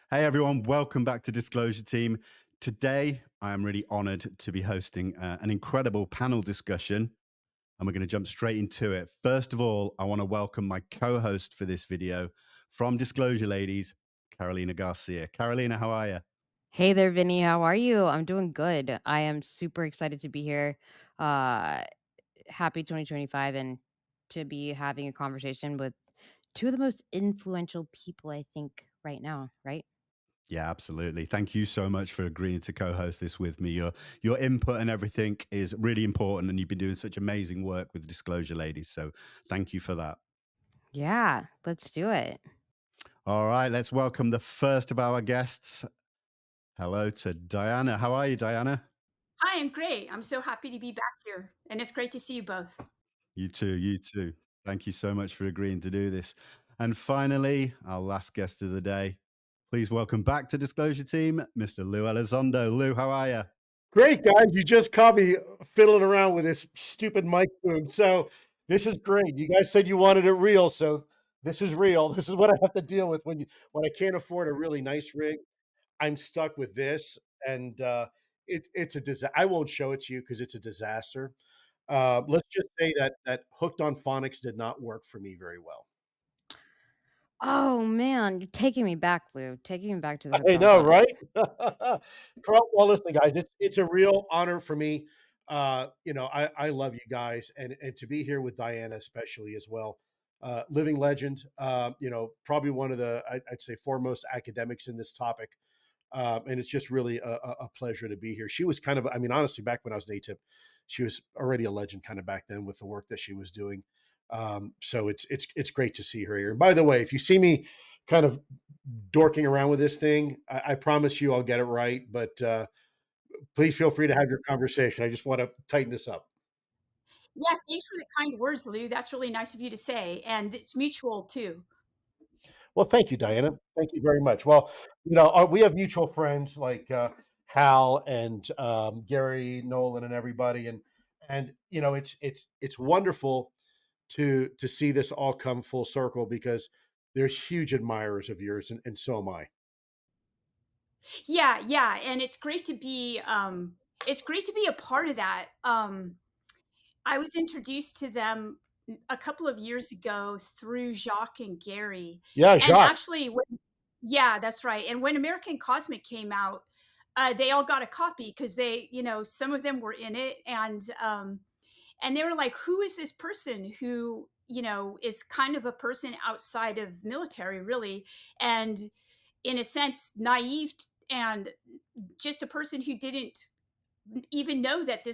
Hey everyone, welcome back to Disclosure Team. Today, I am really honored to be hosting an incredible panel discussion, and we're going to jump straight into it. First of all, I want to welcome my co host for this video from Disclosure Ladies, Carolina Garcia. Carolina, how are you? Hey there, Vinnie. How are you? I'm doing good. I am super excited to be here. Uh, Happy 2025 and to be having a conversation with two of the most influential people, I think, right now, right? Yeah, absolutely. Thank you so much for agreeing to co-host this with me. Your input and everything is really important, and you've been doing such amazing work with Disclosure Ladies. So thank you for that. Yeah, let's do it. All right, let's welcome the first of our guests. Hello to Diana. How are you, Diana? Hi, I'm great. I'm so happy to be back here, and it's great to see you both. You too. You too. Thank you so much for agreeing to do this. And finally, our last guest of the day. Please welcome back to Disclosure Team, Mr. Lue Elizondo. Lou, how are you? Great, guys. You just caught me fiddling around with this stupid mic boom. So this is great. You guys said you wanted it real, so this is real. This is what I have to deal with when I can't afford a really nice rig. I'm stuck with this, and it's a disaster. I won't show it to you because it's a disaster. Let's just say that hooked on phonics did not work for me very well. Oh man, you're taking me back, Lou. Taking me back to the hooked I on know, phonics. right? Well, listen, guys, it's a real honor for me. I love you guys, and to be here with Diana, especially as well. Living legend, probably one of I'd say foremost academics in this topic, and it's just really a pleasure to be here. She was kind of, I mean, honestly, back when I was an ATIP, she was already a legend, kind of back then with the work that she was doing. So it's great to see her here. And by the way, if you see me kind of dorking around with this thing. I promise you I'll get it right, but please feel free to have your conversation. I just want to tighten this up. Yeah, thanks for the kind words, Lou. That's really nice of you to say, and it's mutual too. Well, thank you, Diana. Thank you very much. Well, we have mutual friends like Hal and Gary Nolan and everybody, and it's wonderful to see this all come full circle because they're huge admirers of yours, and so am I. Yeah, yeah, and it's great to be a part of that. I was introduced to them a couple of years ago through Jacques and Gary, Yeah, and Jacques. actually, yeah, that's right. And when American Cosmic came out, they all got a copy because some of them were in it, and they were like, who is this person who is kind of a person outside of military, really, and in a sense naive, and just a person who didn't even know that that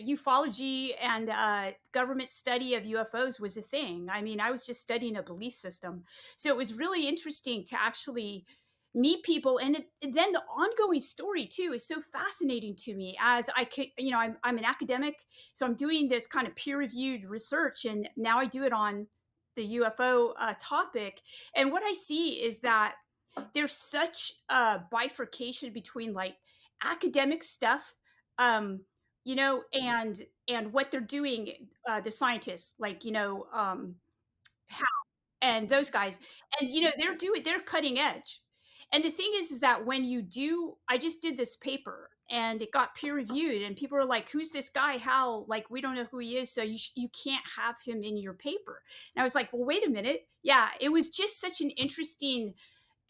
ufology and government study of UFOs was a thing. I mean, I was just studying a belief system. So it was really interesting to actually meet people. And then the ongoing story, too, is so fascinating to me as I could, I'm an academic. So I'm doing this kind of peer reviewed research. And now I do it on the UFO topic. And what I see is that there's such a bifurcation between like academic stuff, um, and what they're doing, the scientists, like Hal and those guys, and they're cutting edge. And the thing is that when you do, I just did this paper and it got peer reviewed, and people are like, "Who's this guy, Hal? Like, we don't know who he is, so you can't have him in your paper." And I was like, "Well, wait a minute, yeah." It was just such an interesting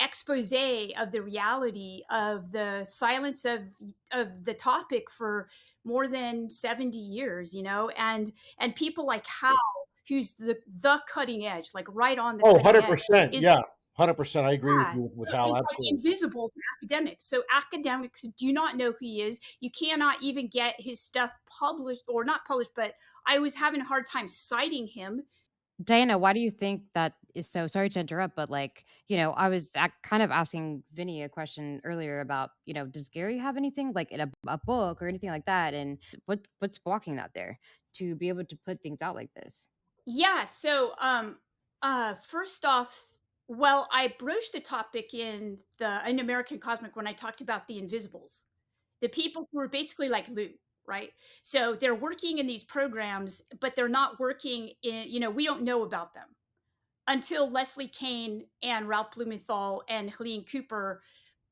expose of the reality of the silence of the topic for more than 70 years, and people like Hal, who's the cutting edge, like right on the Oh, cutting edge, 100%. is Yeah, 100%. I agree with yeah, you with so Hal. it's like Absolutely. invisible to academics. So academics do not know who he is. You cannot even get his stuff published, or not published, but I was having a hard time citing him. Diana, why do you think that is so? Sorry to interrupt, but I was kind of asking Vinny a question earlier about, does Gary have anything like in a book or anything like that? And what's blocking that there to be able to put things out like this? Yeah, so first off, well, I broached the topic in American Cosmic when I talked about the invisibles. The people who are basically like Lou, right? So they're working in these programs, but they're not working in, we don't know about them. until Leslie Kean and Ralph Blumenthal and Helene Cooper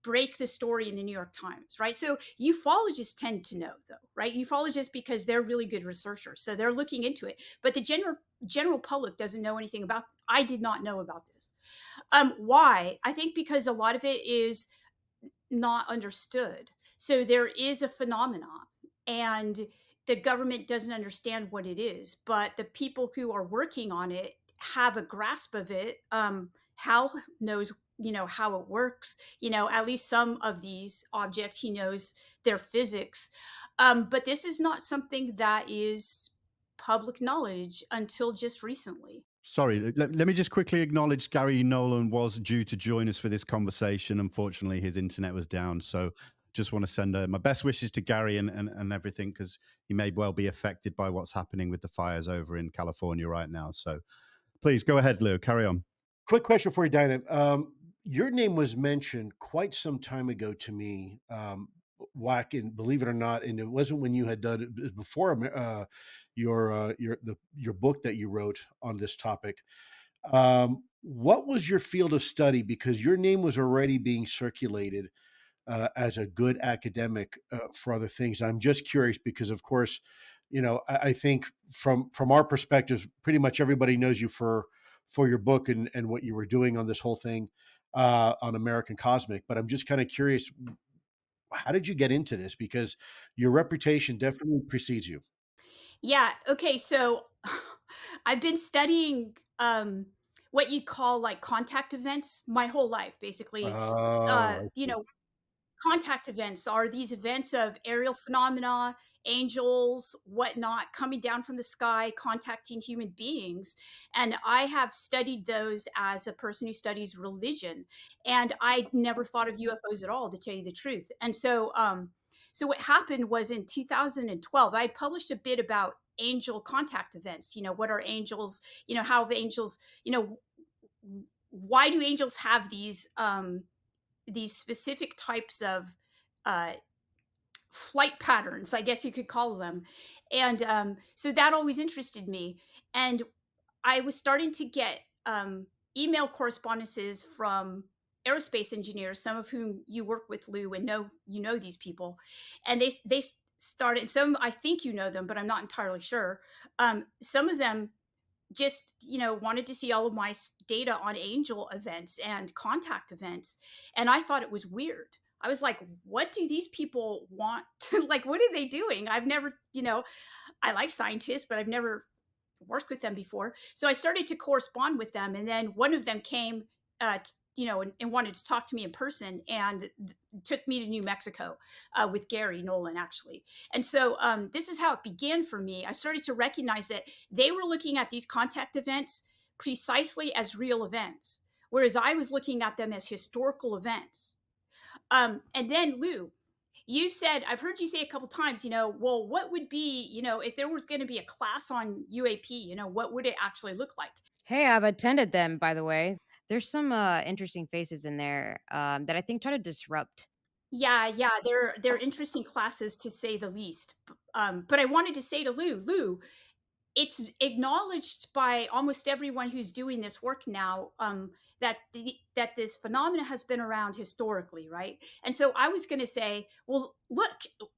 break the story in the New York Times, right? So ufologists tend to know, though, right? Ufologists, because they're really good researchers, so they're looking into it. But the general public doesn't know anything about. I did not know about this. Why? I think because a lot of it is not understood. So there is a phenomenon, and the government doesn't understand what it is, but the people who are working on it have a grasp of it. Hal knows, how it works. At least some of these objects, he knows their physics. But this is not something that is public knowledge until just recently. Sorry, let me just quickly acknowledge Gary Nolan was due to join us for this conversation. Unfortunately, his internet was down. So just want to send my best wishes to Gary and everything, because he may well be affected by what's happening with the fires over in California right now. So please go ahead, Lou, carry on. Quick question for you, Diana. Your name was mentioned quite some time ago to me, whack, and believe it or not, and it wasn't when you had done it before your book that you wrote on this topic. What was your field of study? Because your name was already being circulated as a good academic for other things. I'm just curious because, of course, I think from our perspectives, pretty much everybody knows you for your book and what you were doing on this whole thing on American Cosmic. But I'm just kind of curious, how did you get into this? Because your reputation definitely precedes you. Yeah. Okay. So I've been studying what you call like contact events my whole life, basically. Oh, I You see. know, contact events are these events of aerial phenomena, angels, whatnot, coming down from the sky, contacting human beings. And I have studied those as a person who studies religion. And I never thought of UFOs at all, to tell you the truth. And so what happened was in 2012, I published a bit about angel contact events. What are angels? How the angels, why do angels have these specific types of uh, flight patterns, I guess you could call them. And so that always interested me. And I was starting to get email correspondences from aerospace engineers, some of whom you work with, Lou, and know these people. And they started, some, I think you know them, but I'm not entirely sure. Some of them just wanted to see all of my data on angel events and contact events, and I thought it was weird. I was like, what do these people want to, like, what are they doing? I've never, I like scientists, but I've never worked with them before. So I started to correspond with them, and then one of them came, and wanted to talk to me in person, and took me to New Mexico with Gary Nolan, actually. And so this is how it began for me. I started to recognize that they were looking at these contact events precisely as real events, whereas I was looking at them as historical events. And then Lou, you said, I've heard you say a couple times, well, what would be, if there was going to be a class on UAP, what would it actually look like? Hey, I've attended them, by the way. There's some interesting faces in there that I think try to disrupt. Yeah, yeah, they're interesting classes, to say the least. But I wanted to say to Lou, it's acknowledged by almost everyone who's doing this work now, that this phenomena has been around historically, right? And so I was going to say, well, look,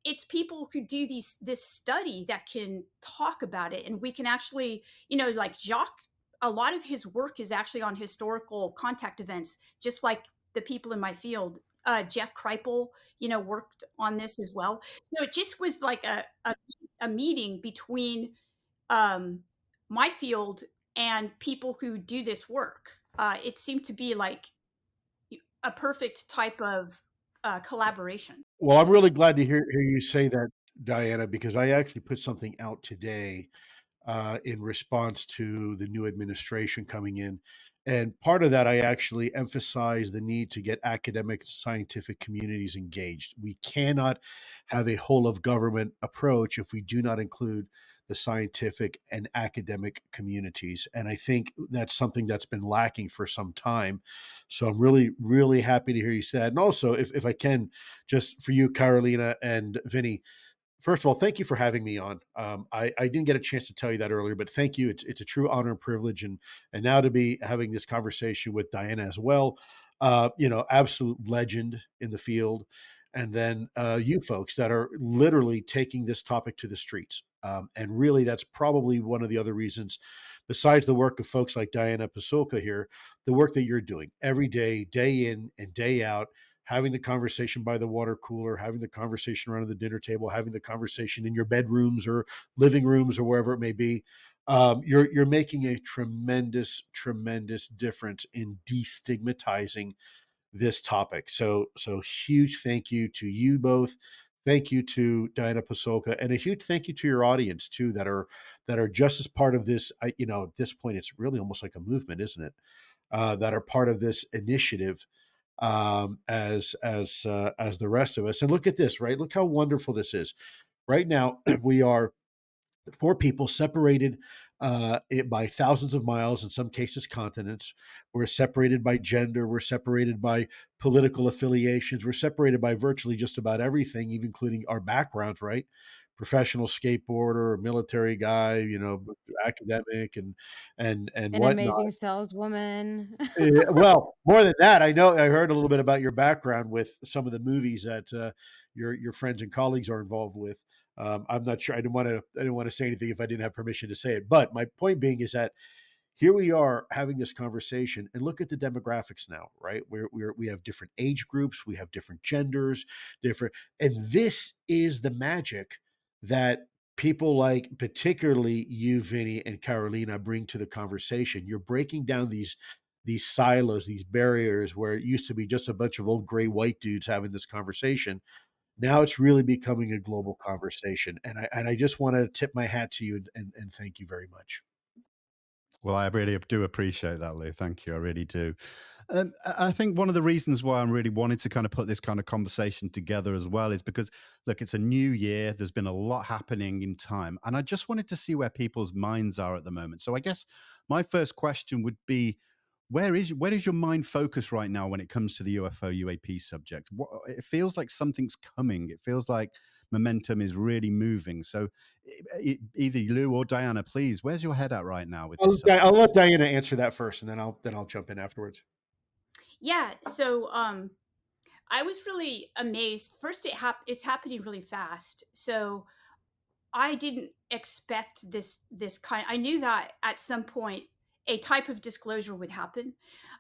it's people who do this study that can talk about it, and we can actually, like Jacques. A lot of his work is actually on historical contact events, just like the people in my field. Jeff Kripal, worked on this as well. So it just was like a meeting between um, my field and people who do this work. It seemed to be like a perfect type of collaboration. Well, I'm really glad to hear you say that, Diana, because I actually put something out today in response to the new administration coming in. And part of that, I actually emphasize the need to get academic scientific communities engaged. We cannot have a whole of government approach if we do not include the scientific and academic communities. And I think that's something that's been lacking for some time. So I'm really, really happy to hear you say that. And also, if I can, just for you, Carolina and Vinny, First of all, thank you for having me on. I didn't get a chance to tell you that earlier, but thank you. It's a true honor and privilege, and now to be having this conversation with Diana as well. Absolute legend in the field, and then you folks that are literally taking this topic to the streets. And really, that's probably one of the other reasons, besides the work of folks like Diana Pasulka here, the work that you're doing every day, day in and day out, having the conversation by the water cooler, having the conversation around the dinner table, having the conversation in your bedrooms or living rooms or wherever it may be. You're making a tremendous difference in destigmatizing this topic. So huge thank you to you both. Thank you to Diana Pasulka, and a huge thank you to your audience too, that are just as part of this. At this point, it's really almost like a movement, isn't it? That are part of this initiative, as the rest of us. And look at this, right? Look how wonderful this is. Right now, we are four people separated by thousands of miles, in some cases continents. We're separated by gender. We're separated by political affiliations. We're separated by virtually just about everything, even including our backgrounds, right? Professional skateboarder, military guy, academic, and An whatnot. amazing saleswoman. Well, more than that, I know I heard a little bit about your background with some of the movies that your friends and colleagues are involved with. I'm not sure. I didn't want to say anything if I didn't have permission to say it. But my point being is that here we are having this conversation, and look at the demographics now, right? We have different age groups, we have different genders, and this is the magic that people like, particularly you, Vinny, and Carolina, bring to the conversation. You're breaking down these silos, these barriers where it used to be just a bunch of old gray white dudes having this conversation. Now it's really becoming a global conversation, and I just want to tip my hat to you and thank you very much. Well, I really do appreciate that, Lou. Thank you. I really do. I think one of the reasons why I'm really wanting to kind of put this kind of conversation together as well is because, look, it's a new year. There's been a lot happening in time. And I just wanted to see where people's minds are at the moment. So I guess my first question would be, where is your mind focused right now when it comes to the UFO UAP subject? It feels like something's coming. It feels like momentum is really moving. So either Lou or Diana, please, where's your head at right now with this I'll let subject? Diana answer that first, and then I'll jump in afterwards. Yeah. So I was really amazed. First, it's happening really fast. So I didn't expect this kind. I knew that at some point a type of disclosure would happen.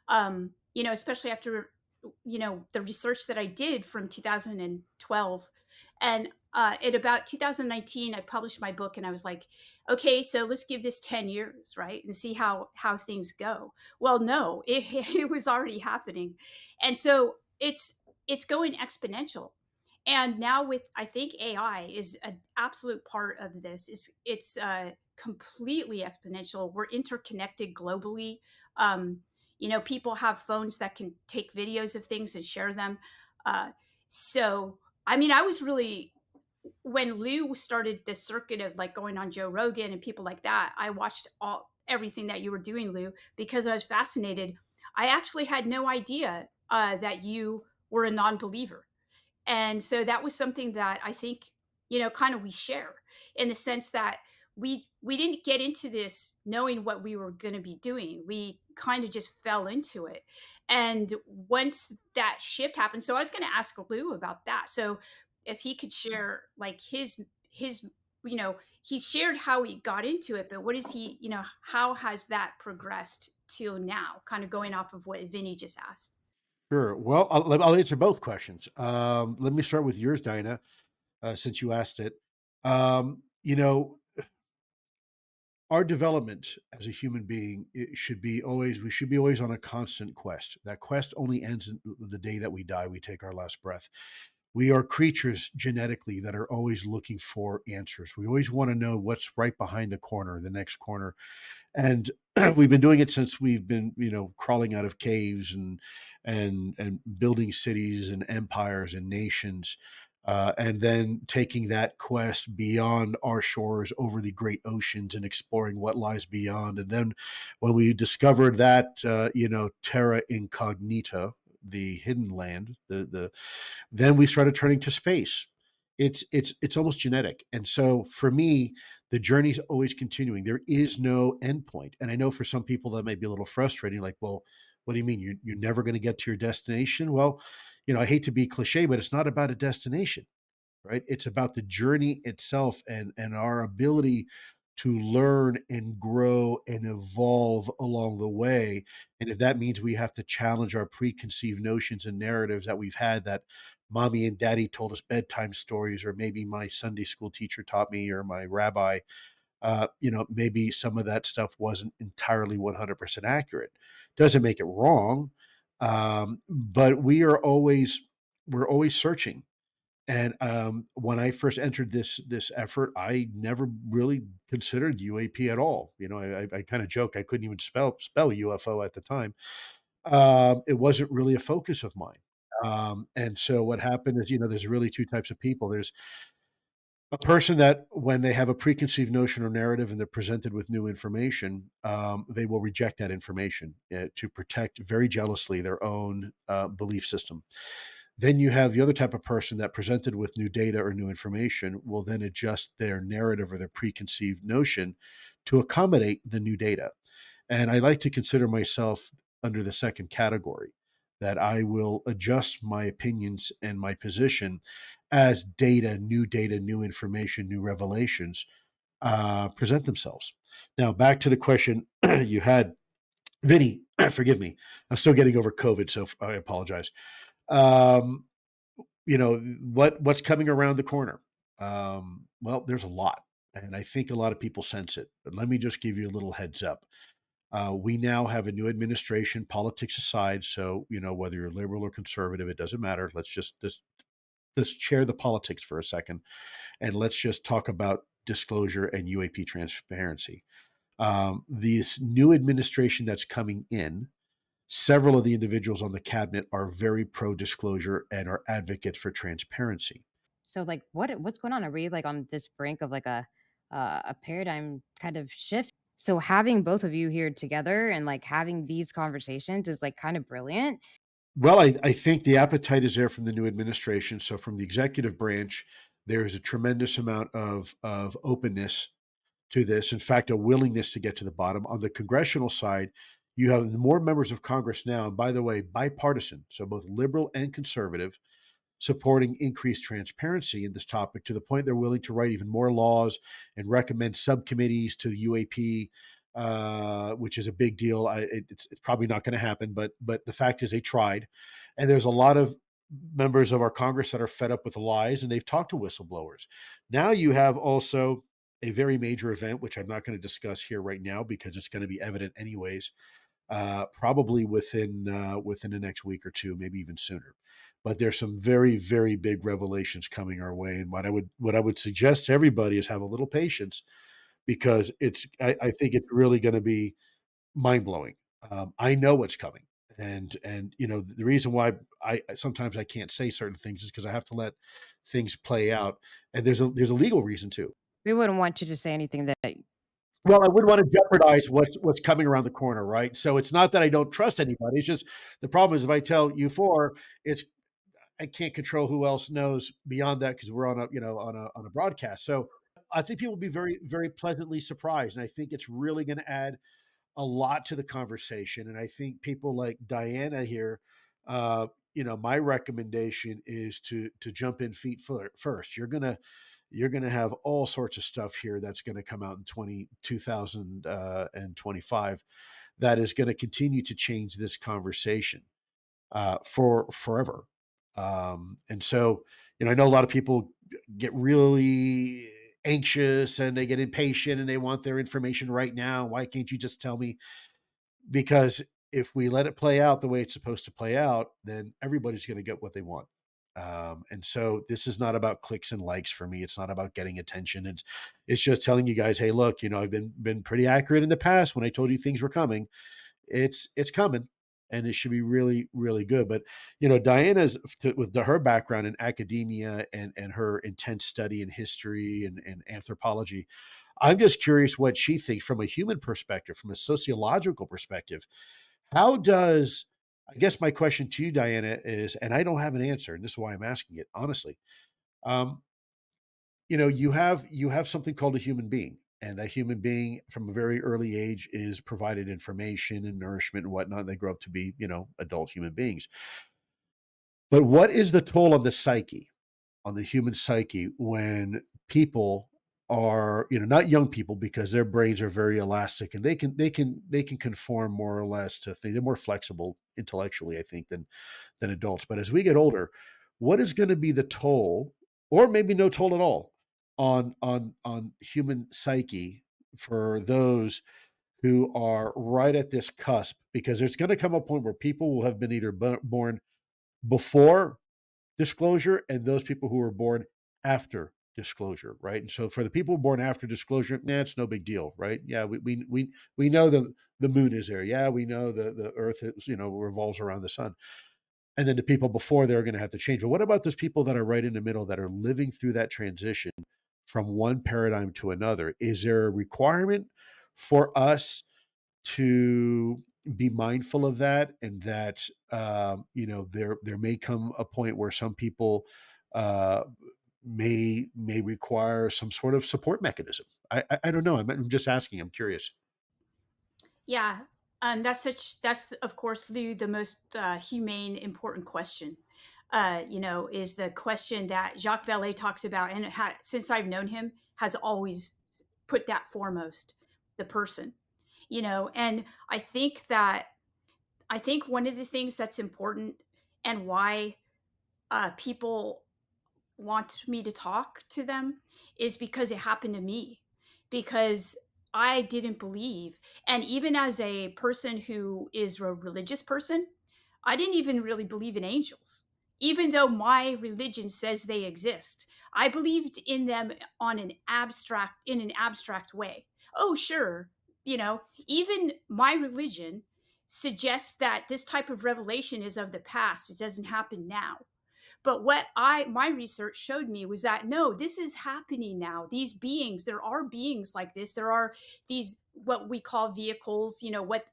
Especially after the research that I did from 2012, and at about 2019, I published my book, and I was like, okay, so let's give this 10 years, right, and see how things go. Well, no, it was already happening, and so it's going exponential. And now with, I think AI is an absolute part of this. It's completely exponential. We're interconnected globally. Um, people have phones that can take videos of things and share them. Uh, so, I mean, I was really, when Lou started this circuit of like going on Joe Rogan and people like that, I watched everything that you were doing, Lou, because I was fascinated. I actually had no idea that you were a non-believer, and so that was something that I think, kind of we share, in the sense that we didn't get into this knowing what we were going to be doing. We kind of just fell into it. And once that shift happened, so I was going to ask Lou about that. So if he could share like his he shared how he got into it, but what is he, how has that progressed till now, kind of going off of what Vinny just asked. Sure. Well, I'll answer both questions. Let me start with yours, Dinah, since you asked it. Um, you know, our development as a human being, we should be always on a constant quest. That quest only ends the day that we die. We take our last breath. We are creatures genetically that are always looking for answers. We always want to know what's right behind the corner, the next corner. And we've been doing it since we've been, crawling out of caves and building cities and empires and nations, and then taking that quest beyond our shores over the great oceans and exploring what lies beyond. And then when we discovered that, terra incognita, the hidden land, then we started turning to space. it's almost genetic. And so for me, the journey's always continuing. There is no end point. And I know for some people that may be a little frustrating, like, well, what do you mean you're never going to get to your destination? Well, I hate to be cliche, but it's not about a destination, right? It's about the journey itself and our ability to learn and grow and evolve along the way. And if that means we have to challenge our preconceived notions and narratives that we've had, that mommy and daddy told us bedtime stories, or maybe my Sunday school teacher taught me, or my rabbi, maybe some of that stuff wasn't entirely 100% accurate. Doesn't make it wrong. But we're always searching. And when I first entered this effort, I never really considered UAP at all. I kind of joke I couldn't even spell UFO at the time. It wasn't really a focus of mine. And so what happened is, there's really two types of people. There's a person that, when they have a preconceived notion or narrative and they're presented with new information, they will reject that information to protect very jealously their own belief system. Then you have the other type of person that, presented with new data or new information, will then adjust their narrative or their preconceived notion to accommodate the new data. And I like to consider myself under the second category, that I will adjust my opinions and my position as data, new information, new revelations present themselves. Now, back to the question you had, Vinny, forgive me. I'm still getting over COVID, so I apologize. Um, what's coming around the corner? Well, there's a lot, and I think a lot of people sense it. But let me just give you a little heads up. We now have a new administration, politics aside. So, whether you're liberal or conservative, it doesn't matter. Let's chair the politics for a second, and let's just talk about disclosure and UAP transparency. This new administration that's coming in, several of the individuals on the cabinet are very pro disclosure and are advocates for transparency. So like what's going on? Are we like on this brink of like a paradigm kind of shift? So having both of you here together and like having these conversations is like kind of brilliant. Well, I think the appetite is there from the new administration. So from the executive branch, there's a tremendous amount of openness to this. In fact, a willingness to get to the bottom. On the congressional side, you have more members of Congress now, and by the way, bipartisan, so both liberal and conservative, supporting increased transparency in this topic, to the point they're willing to write even more laws and recommend subcommittees to the UAP, which is a big deal. It's probably not going to happen, but the fact is they tried, and there's a lot of members of our Congress that are fed up with the lies, and they've talked to whistleblowers. Now you have also a very major event, which I'm not going to discuss here right now because it's going to be evident anyways, probably within the next week or two, maybe even sooner. But there's some very, very big revelations coming our way, and what I would suggest to everybody is have a little patience, because I think it's really going to be mind blowing. I know what's coming, and the reason why I sometimes I can't say certain things is because I have to let things play out, and there's a legal reason too. We wouldn't want you to say anything that Well, I wouldn't want to jeopardize what's coming around the corner, right? So it's not that I don't trust anybody. It's just the problem is, if I tell you four, it's I can't control who else knows beyond that, because we're on a broadcast. So I think people will be very, very pleasantly surprised, and I think it's really going to add a lot to the conversation. And I think people like Diana here, my recommendation is to jump in feet first. You're gonna have all sorts of stuff here that's going to come out in 2025 that is going to continue to change this conversation for forever. And so, I know a lot of people get really anxious and they get impatient and they want their information right now. Why can't you just tell me? Because if we let it play out the way it's supposed to play out, then everybody's going to get what they want. And so this is not about clicks and likes for me. It's not about getting attention. It's just telling you guys, hey, look, I've been pretty accurate in the past when I told you things were coming. It's coming, and it should be really, really good. But Diana's, with her background in academia and her intense study in history and anthropology, I'm just curious what she thinks from a human perspective, from a sociological perspective. How does I guess my question to you, Diana, is, and I don't have an answer, and this is why I'm asking it honestly. you have something called a human being, and that human being from a very early age is provided information and nourishment and whatnot. They grow up to be, adult human beings. But what is the toll on the psyche, on the human psyche, when people are, not young people, because their brains are very elastic and they can conform more or less to things. They're more flexible intellectually, I think, than adults. But as we get older, what is going to be the toll, or maybe no toll at all, on human psyche for those who are right at this cusp? Because there's going to come a point where people will have been either born before disclosure and those people who were born after disclosure, right? And so for the people born after disclosure, it's no big deal, right? Yeah, we know the moon is there. Yeah, we know the Earth is, revolves around the sun. And then the people before, they're going to have to change. But what about those people that are right in the middle, that are living through that transition from one paradigm to another? Is there a requirement for us to be mindful of that, and that there may come a point where some people uh, may require some sort of support mechanism? I don't know. I'm just asking. I'm curious. Yeah, that's of course, Lou, the most humane, important question. Is the question that Jacques Vallée talks about, and since I've known him, has always put that foremost, the person. And I think one of the things that's important, and why people want me to talk to them, is because it happened to me. Because I didn't believe. And even as a person who is a religious person, I didn't even really believe in angels. Even though my religion says they exist, I believed in them in an abstract way. Oh, sure. Even my religion suggests that this type of revelation is of the past. It doesn't happen now. But what my research showed me was that no, this is happening now. These beings, there are beings like this. There are these what we call vehicles, what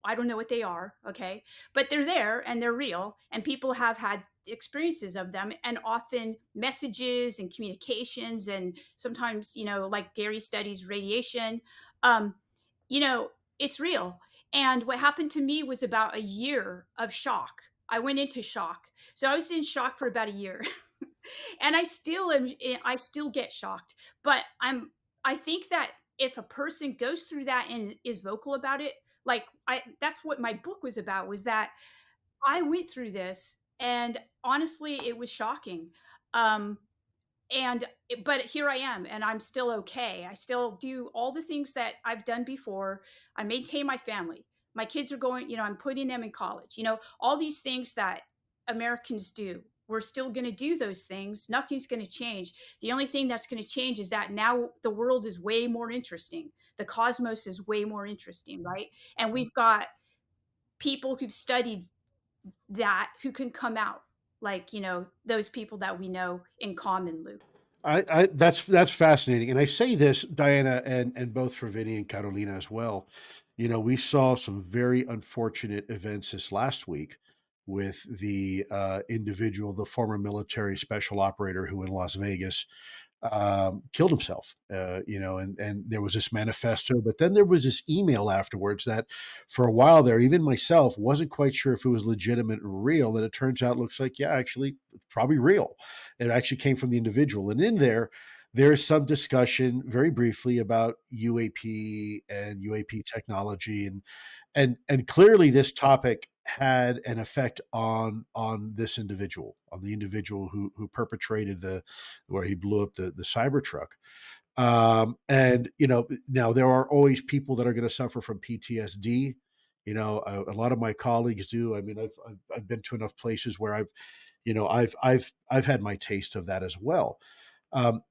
I don't know what they are, okay? But they're there and they're real, and people have had experiences of them, and often messages and communications, and sometimes, like Gary studies radiation. Um, you know, it's real. And what happened to me was about a year of shock. I went into shock. So I was in shock for about a year. And I still get shocked. But I think that if a person goes through that and is vocal about it, like I that's what my book was about, was that I went through this, and honestly it was shocking. Um but here I am, and I'm still okay. I still do all the things that I've done before. I maintain my family. My kids are going, I'm putting them in college. All these things that Americans do. We're still going to do those things. Nothing's going to change. The only thing that's going to change is that now the world is way more interesting. The cosmos is way more interesting, right? And we've got people who've studied that who can come out, like, those people that we know in common, Lou. That's fascinating, and I say this, Diana, and both for Vinny and Carolina as well. We saw some very unfortunate events this last week with the individual, the former military special operator who in Las Vegas killed himself. And there was this manifesto, but then there was this email afterwards that, for a while there, even myself wasn't quite sure if it was legitimate and real. And it turns out, looks like, yeah, actually, it's probably real. It actually came from the individual, and in there's some discussion, very briefly, about UAP and UAP technology, and clearly this topic had an effect on this individual, on the individual who perpetrated where he blew up the Cybertruck. And now there are always people that are going to suffer from PTSD. A lot of my colleagues do. I mean, I've been to enough places where I've had my taste of that as well.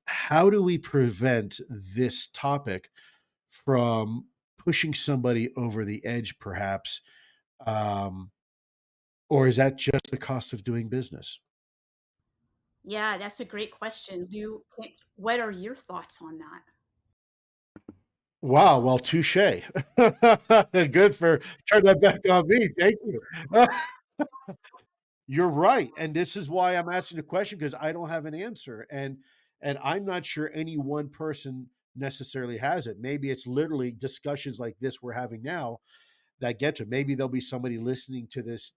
How do we prevent this topic from pushing somebody over the edge, perhaps? Um, or is that just the cost of doing business? Yeah, that's a great question. What are your thoughts on that? Wow, well, touche. Good for turn that back on me. Thank you. You're right, and this is why I'm asking the question, because I don't have an answer, And I'm not sure any one person necessarily has it. Maybe it's literally discussions like this we're having now that get to. Maybe there'll be somebody listening to this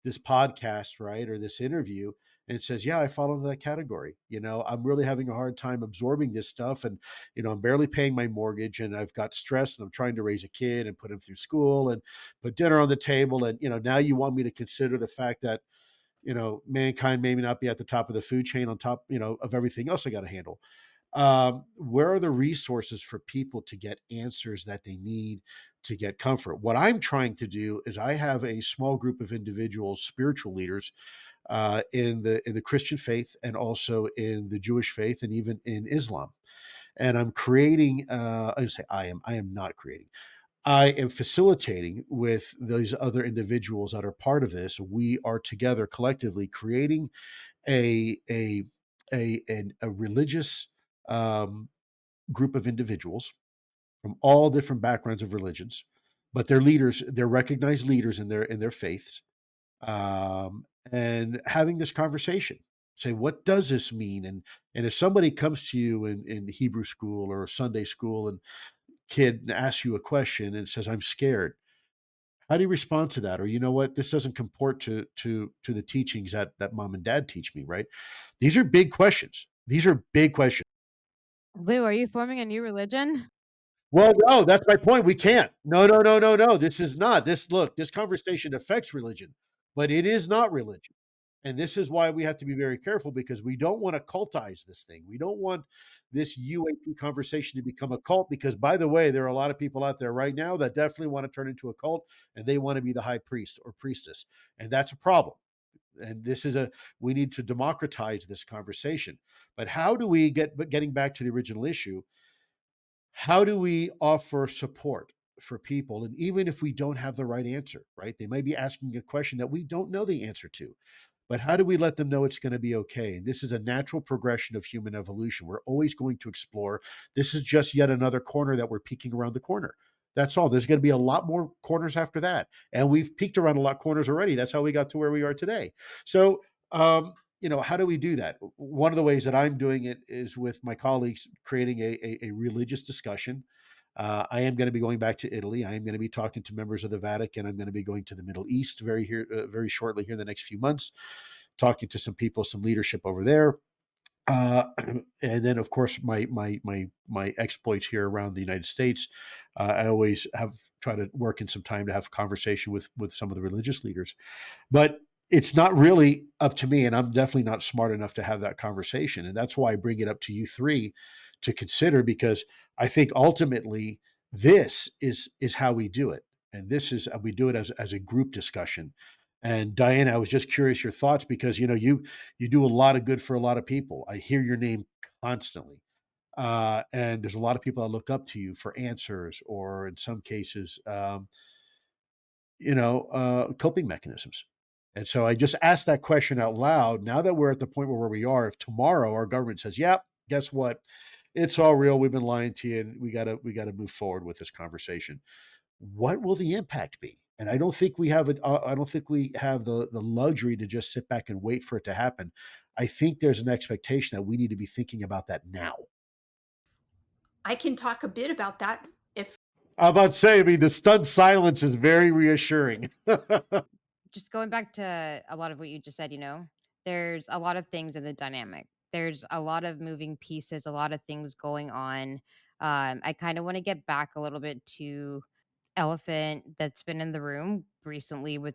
podcast, right, or this interview, and says, "Yeah, I fall into that category. I'm really having a hard time absorbing this stuff, and I'm barely paying my mortgage, and I've got stress, and I'm trying to raise a kid and put him through school and put dinner on the table, and now you want me to consider the fact that mankind maybe not be at the top of the food chain on top, of everything else I got to handle. Where are the resources for people to get answers that they need to get comfort? What I'm trying to do is I have a small group of individuals, spiritual leaders, in the Christian faith and also in the Jewish faith and even in Islam. And I'm creating. I say I am not creating. I am facilitating with those other individuals that are part of this. We are together collectively creating a a religious um, group of individuals from all different backgrounds of religions, but they're leaders. They're recognized leaders in their faiths, and having this conversation. Say, what does this mean? And if somebody comes to you in Hebrew school or Sunday school and kid asks you a question and says, "I'm scared," how do you respond to that? Or you know what, this doesn't comport to the teachings that mom and dad teach me, right? These are big questions. These are big questions. Lou, are you forming a new religion? Well, no, that's my point. We can't. No, no, no, no, no. This is not. This conversation affects religion, but it is not religion. And this is why we have to be very careful because we don't want to cultize this thing. We don't want this UAP conversation to become a cult because, by the way, there are a lot of people out there right now that definitely want to turn into a cult and they want to be the high priest or priestess. And that's a problem. And we need to democratize this conversation. But how do we getting back to the original issue, how do we offer support for people? And even if we don't have the right answer, right? They may be asking a question that we don't know the answer to. But how do we let them know it's going to be okay? And this is a natural progression of human evolution. We're always going to explore. This is just yet another corner that we're peeking around the corner. That's all. There's going to be a lot more corners after that. And we've peeked around a lot of corners already. That's how we got to where we are today. So, how do we do that? One of the ways that I'm doing it is with my colleagues creating a religious discussion. I am going to be going back to Italy. I am going to be talking to members of the Vatican. I'm going to be going to the Middle East very shortly here in the next few months, talking to some people, some leadership over there. Uh, and then, of course, my exploits here around the United States. I always have try to work in some time to have a conversation with some of the religious leaders. But it's not really up to me, and I'm definitely not smart enough to have that conversation. And that's why I bring it up to you three to consider, because I think ultimately this is how we do it, and this is we do it as a group discussion. And Diana, I was just curious your thoughts because you do a lot of good for a lot of people. I hear your name constantly, and there's a lot of people that look up to you for answers, or in some cases, coping mechanisms. And so I just asked that question out loud. Now that we're at the point where we are, if tomorrow our government says, "Yep, guess what? It's all real. We've been lying to you, and we gotta move forward with this conversation." What will the impact be? And I don't think we have it. I don't think we have the luxury to just sit back and wait for it to happen. I think there's an expectation that we need to be thinking about that now. I can talk a bit about that if I'm about to say, I mean, the stunned silence is very reassuring. Just going back to a lot of what you just said, there's a lot of things in the dynamic. There's a lot of moving pieces, a lot of things going on. I kind of want to get back a little bit to elephant that's been in the room recently with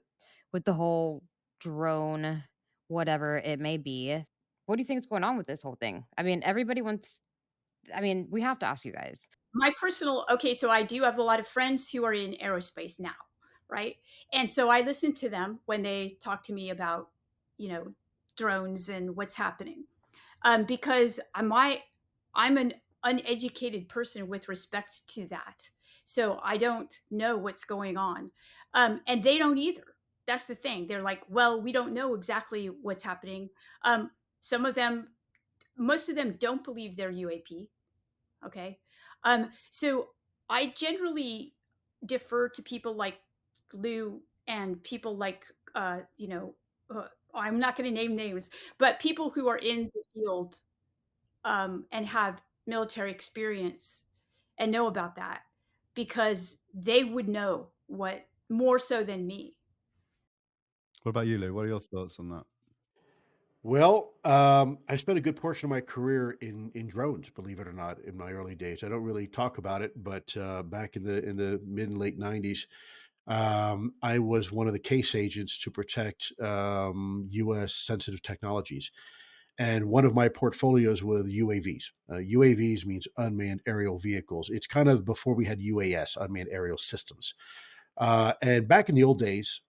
the whole drone, whatever it may be. What do you think is going on with this whole thing? I mean, everybody wants. I mean, we have to ask you guys. my personal okay, so I do have a lot of friends who are in aerospace now, right? And so I listen to them when they talk to me about, you know, drones and what's happening. Because I'm an uneducated person with respect to that. So I don't know what's going on. And they don't either. That's the thing. They're like, well, we don't know exactly what's happening. Some of them, most of them don't believe they're UAP. Okay. So I generally defer to people like Lou and people like, I'm not going to name names, but people who are in the field and have military experience and know about that, because they would know what more so than me. What about you, Lou? What are your thoughts on that? Well, I spent a good portion of my career in drones, believe it or not, in my early days. I don't really talk about it, but back in the mid and late '90s, I was one of the case agents to protect U.S. sensitive technologies, and one of my portfolios was UAVs. UAVs means unmanned aerial vehicles. It's kind of before we had UAS, unmanned aerial systems. And back in the old days,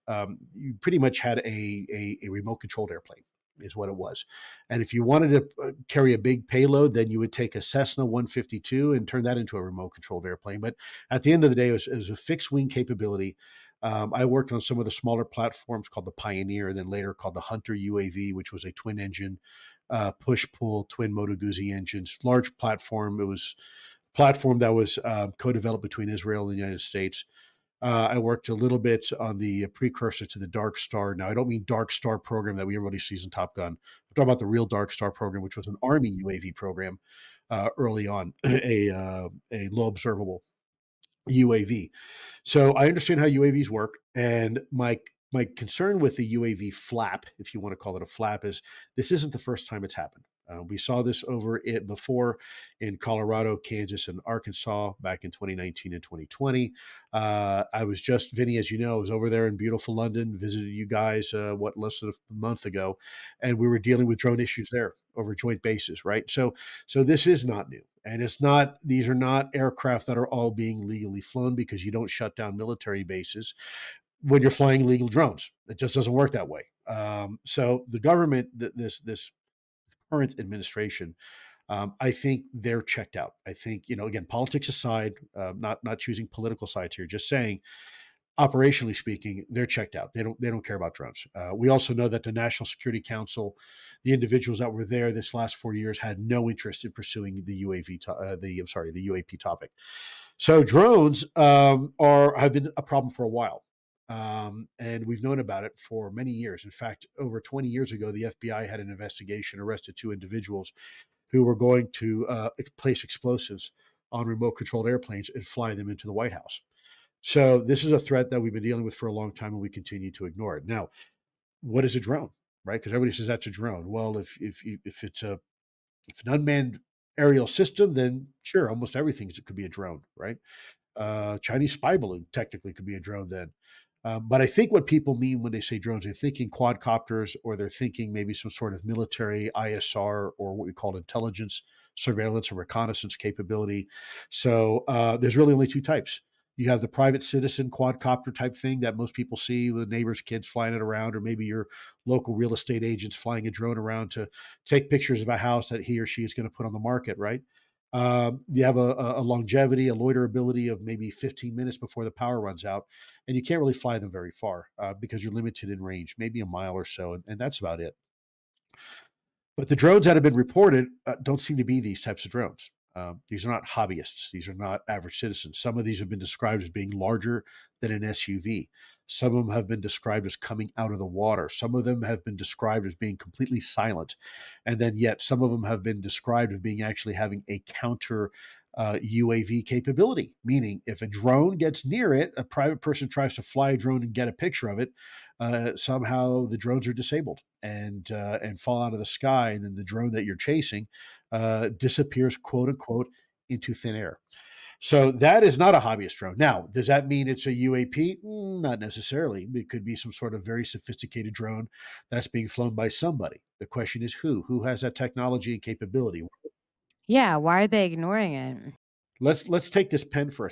you pretty much had a remote controlled airplane, is what it was. And if you wanted to carry a big payload, then you would take a Cessna 152 and turn that into a remote controlled airplane. But at the end of the day, it was a fixed wing capability. I worked on some of the smaller platforms called the Pioneer, and then later called the Hunter UAV, which was a twin engine, push pull twin Moto Guzzi engines, large platform. It was a platform that was co-developed between Israel and the United States. I worked a little bit on the precursor to the Dark Star. Now, I don't mean Dark Star program that everybody sees in Top Gun. I'm talking about the real Dark Star program, which was an Army UAV program early on, a low observable UAV. So I understand how UAVs work, and my concern with the UAV flap, if you want to call it a flap, is this isn't the first time it's happened. We saw this over it before in Colorado, Kansas, and Arkansas back in 2019 and 2020. I was just Vinnie, as you know, I was over there in beautiful London, visited you guys less than a month ago, and we were dealing with drone issues there over joint bases, right? So this is not new. And it's not, these are not aircraft that are all being legally flown, because you don't shut down military bases when you're flying illegal drones. It just doesn't work that way. So the government, this current administration, I think they're checked out. I think, again, politics aside, not choosing political sides here, just saying, operationally speaking, they're checked out. They don't care about drones. We also know that the National Security Council, the individuals that were there this last 4 years, had no interest in pursuing the the UAP topic. So drones have been a problem for a while. And we've known about it for many years. In fact, over 20 years ago, the FBI had an investigation, arrested two individuals who were going to place explosives on remote controlled airplanes and fly them into the White House. So this is a threat that we've been dealing with for a long time, and we continue to ignore it. Now, what is a drone, right? Because everybody says that's a drone. Well, if it's an unmanned aerial system, then sure, almost everything could be a drone, right? Chinese spy balloon technically could be a drone then. But I think what people mean when they say drones, they're thinking quadcopters, or they're thinking maybe some sort of military ISR, or what we call intelligence, surveillance, or reconnaissance capability. So there's really only two types. You have the private citizen quadcopter type thing that most people see with neighbors' kids flying it around, or maybe your local real estate agents flying a drone around to take pictures of a house that he or she is going to put on the market, right? You have a longevity, a loiterability of maybe 15 minutes before the power runs out, and you can't really fly them very far because you're limited in range, maybe a mile or so, and that's about it. But the drones that have been reported don't seem to be these types of drones. These are not hobbyists. These are not average citizens. Some of these have been described as being larger than an SUV. Some of them have been described as coming out of the water. Some of them have been described as being completely silent. And then yet some of them have been described as being actually having a counter UAV capability, meaning if a drone gets near it, a private person tries to fly a drone and get a picture of it, somehow the drones are disabled and fall out of the sky, and then the drone that you're chasing disappears, quote unquote, into thin air. So that is not a hobbyist drone. Now, does that mean it's a UAP? Not necessarily. It could be some sort of very sophisticated drone that's being flown by somebody. The question is who? Who has that technology and capability? Yeah, why are they ignoring it? Let's take this pen for a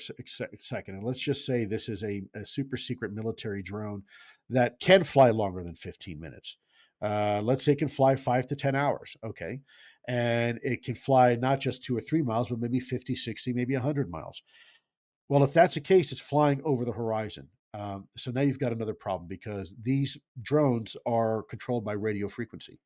second, and let's just say this is a super secret military drone that can fly longer than 15 minutes. Let's say it can fly 5 to 10 hours. Okay. And it can fly not just 2 or 3 miles, but maybe 50, 60, maybe 100 miles. Well, if that's the case, it's flying over the horizon. So now you've got another problem, because these drones are controlled by radio frequency.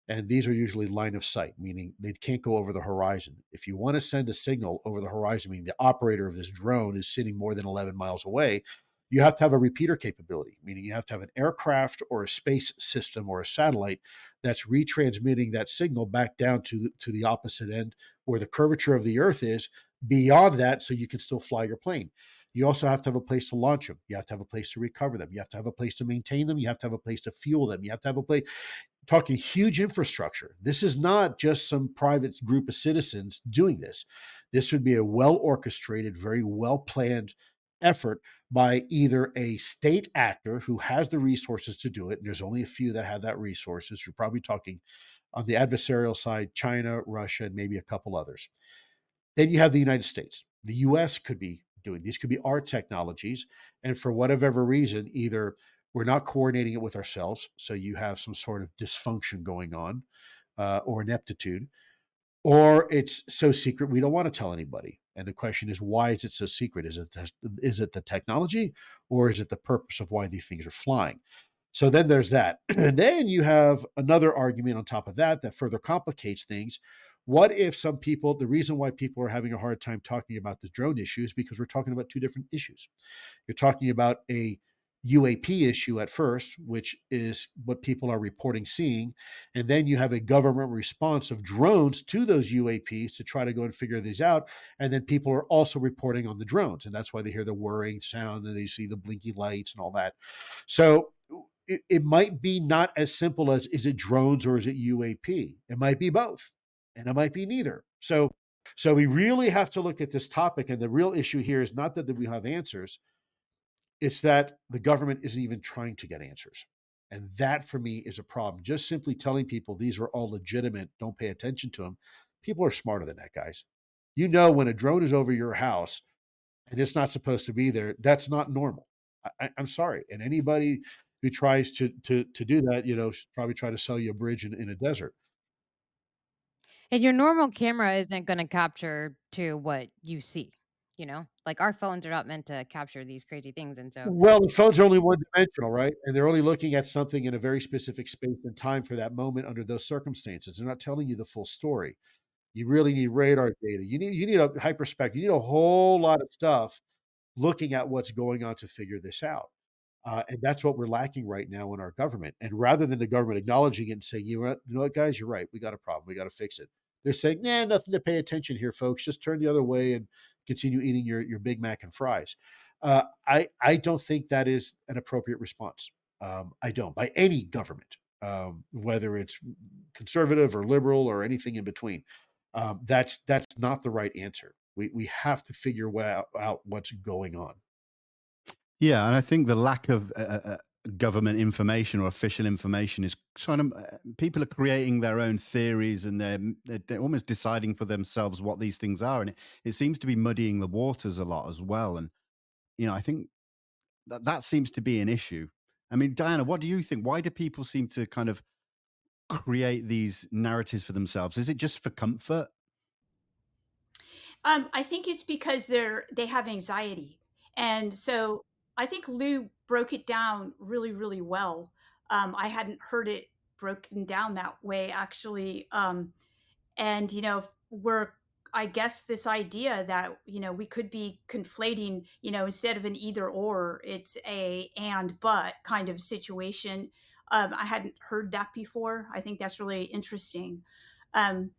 And these are usually line of sight, meaning they can't go over the horizon. If you want to send a signal over the horizon, meaning the operator of this drone is sitting more than 11 miles away, You have to have a repeater capability, meaning you have to have an aircraft or a space system or a satellite that's retransmitting that signal back down to the opposite end where the curvature of the Earth is, beyond that, so you can still fly your plane. You also have to have a place to launch them. You have to have a place to recover them. You have to have a place to maintain them. You have to have a place to fuel them. You have to have a place, talking huge infrastructure. This is not just some private group of citizens doing this. This would be a well orchestrated, very well planned effort by either a state actor who has the resources to do it. And there's only a few that have that resources. You're probably talking on the adversarial side, China, Russia, and maybe a couple others. Then you have the United States. The US could be doing these, could be our technologies. And for whatever reason, either we're not coordinating it with ourselves, so you have some sort of dysfunction going on, or ineptitude, or it's so secret we don't want to tell anybody. And the question is, why is it so secret? Is it the technology, or is it the purpose of why these things are flying? So then there's that. And then you have another argument on top of that that further complicates things. What if some people, the reason why people are having a hard time talking about the drone issue is because we're talking about two different issues. You're talking about a UAP issue at first, which is what people are reporting seeing. And then you have a government response of drones to those UAPs to try to go and figure these out. And then people are also reporting on the drones. And that's why they hear the whirring sound and they see the blinky lights and all that. So it might be not as simple as, is it drones or is it UAP? It might be both, and it might be neither. So we really have to look at this topic. And the real issue here is not that we have answers. It's that the government isn't even trying to get answers. And that for me is a problem. Just simply telling people these are all legitimate, don't pay attention to them. People are smarter than that, guys. You know, when a drone is over your house and it's not supposed to be there, that's not normal. I'm sorry. And anybody who tries to do that, should probably try to sell you a bridge in a desert. And your normal camera isn't gonna capture to what you see, Like, our phones are not meant to capture these crazy things, and so Well, the phones are only one dimensional, right? And they're only looking at something in a very specific space and time for that moment under those circumstances. They're not telling you the full story. You really need radar data. You need a hyperspectral. You need a whole lot of stuff looking at what's going on to figure this out. And that's what we're lacking right now in our government. And rather than the government acknowledging it and saying, you know what, guys, you're right. We got a problem. We got to fix it. They're saying, nah, nothing to pay attention here, folks. Just turn the other way and continue eating your Big Mac and fries. I don't think that is an appropriate response. I don't, by any government, whether it's conservative or liberal or anything in between. That's not the right answer. We have to figure out what's going on. Yeah, and I think the lack of government information or official information is kind of people are creating their own theories, and they're almost deciding for themselves what these things are, and it seems to be muddying the waters a lot as well. And I think that seems to be an issue. I mean, Diana, what do you think? Why do people seem to kind of create these narratives for themselves? Is it just for comfort? I think it's because they have anxiety, and so I think Lou broke it down really, really well. I hadn't heard it broken down that way actually, and we're I guess this idea that we could be conflating, instead of an either or, it's a and but kind of situation. I hadn't heard that before. I think that's really interesting. Um,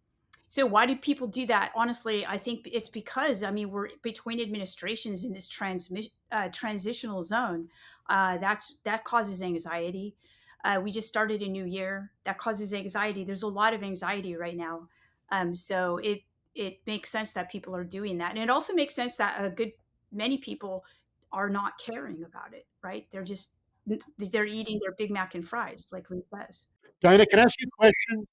so why do people do that? Honestly, I think it's because we're between administrations in this transitional zone. That causes anxiety. We just started a new year. That causes anxiety. There's a lot of anxiety right now. So it makes sense that people are doing that, and it also makes sense that a good many people are not caring about it. Right? They're eating their Big Mac and fries, like Lee says. Diana, can I ask you a question?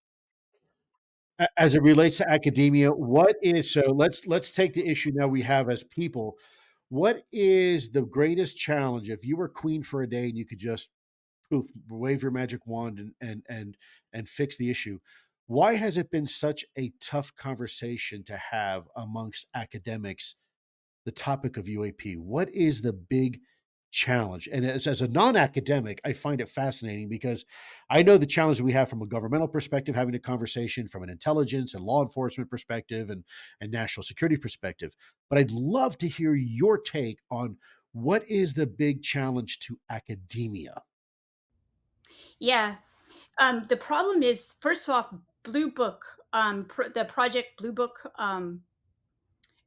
As it relates to academia, what is so let's take the issue now we have as people. What is the greatest challenge if you were queen for a day and you could just poof, wave your magic wand and fix the issue? Why has it been such a tough conversation to have amongst academics, the topic of UAP? What is the big challenge? And as a non-academic, I find it fascinating because I know the challenge we have from a governmental perspective, having a conversation from an intelligence and law enforcement perspective and national security perspective. But I'd love to hear your take on What is the big challenge to academia? Yeah. The problem is, first of all, Blue Book, the project Blue Book,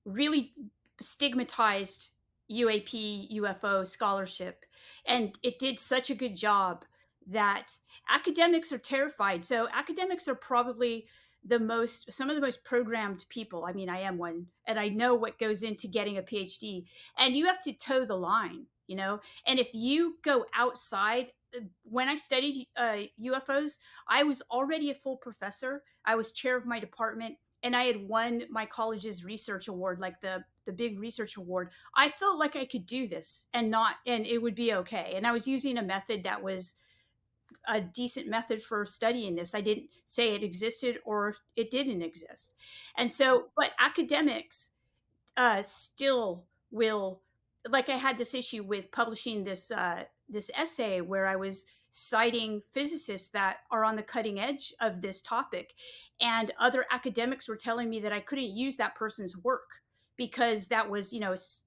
really stigmatized UAP UFO scholarship, and it did such a good job that academics are terrified. So academics are probably some of the most programmed people. I mean, I am one, and I know what goes into getting a PhD, and you have to toe the line, you know. And if you go outside, when I studied UFOs, I was already a full professor. I was chair of my department, and I had won my college's research award, like the big research award. I felt like I could do this and it would be okay. And I was using a method that was a decent method for studying this. I didn't say it existed or it didn't exist. And so, but academics still will, like, I had this issue with publishing this essay where I was citing physicists that are on the cutting edge of this topic, and other academics were telling me that I couldn't use that person's work because that was,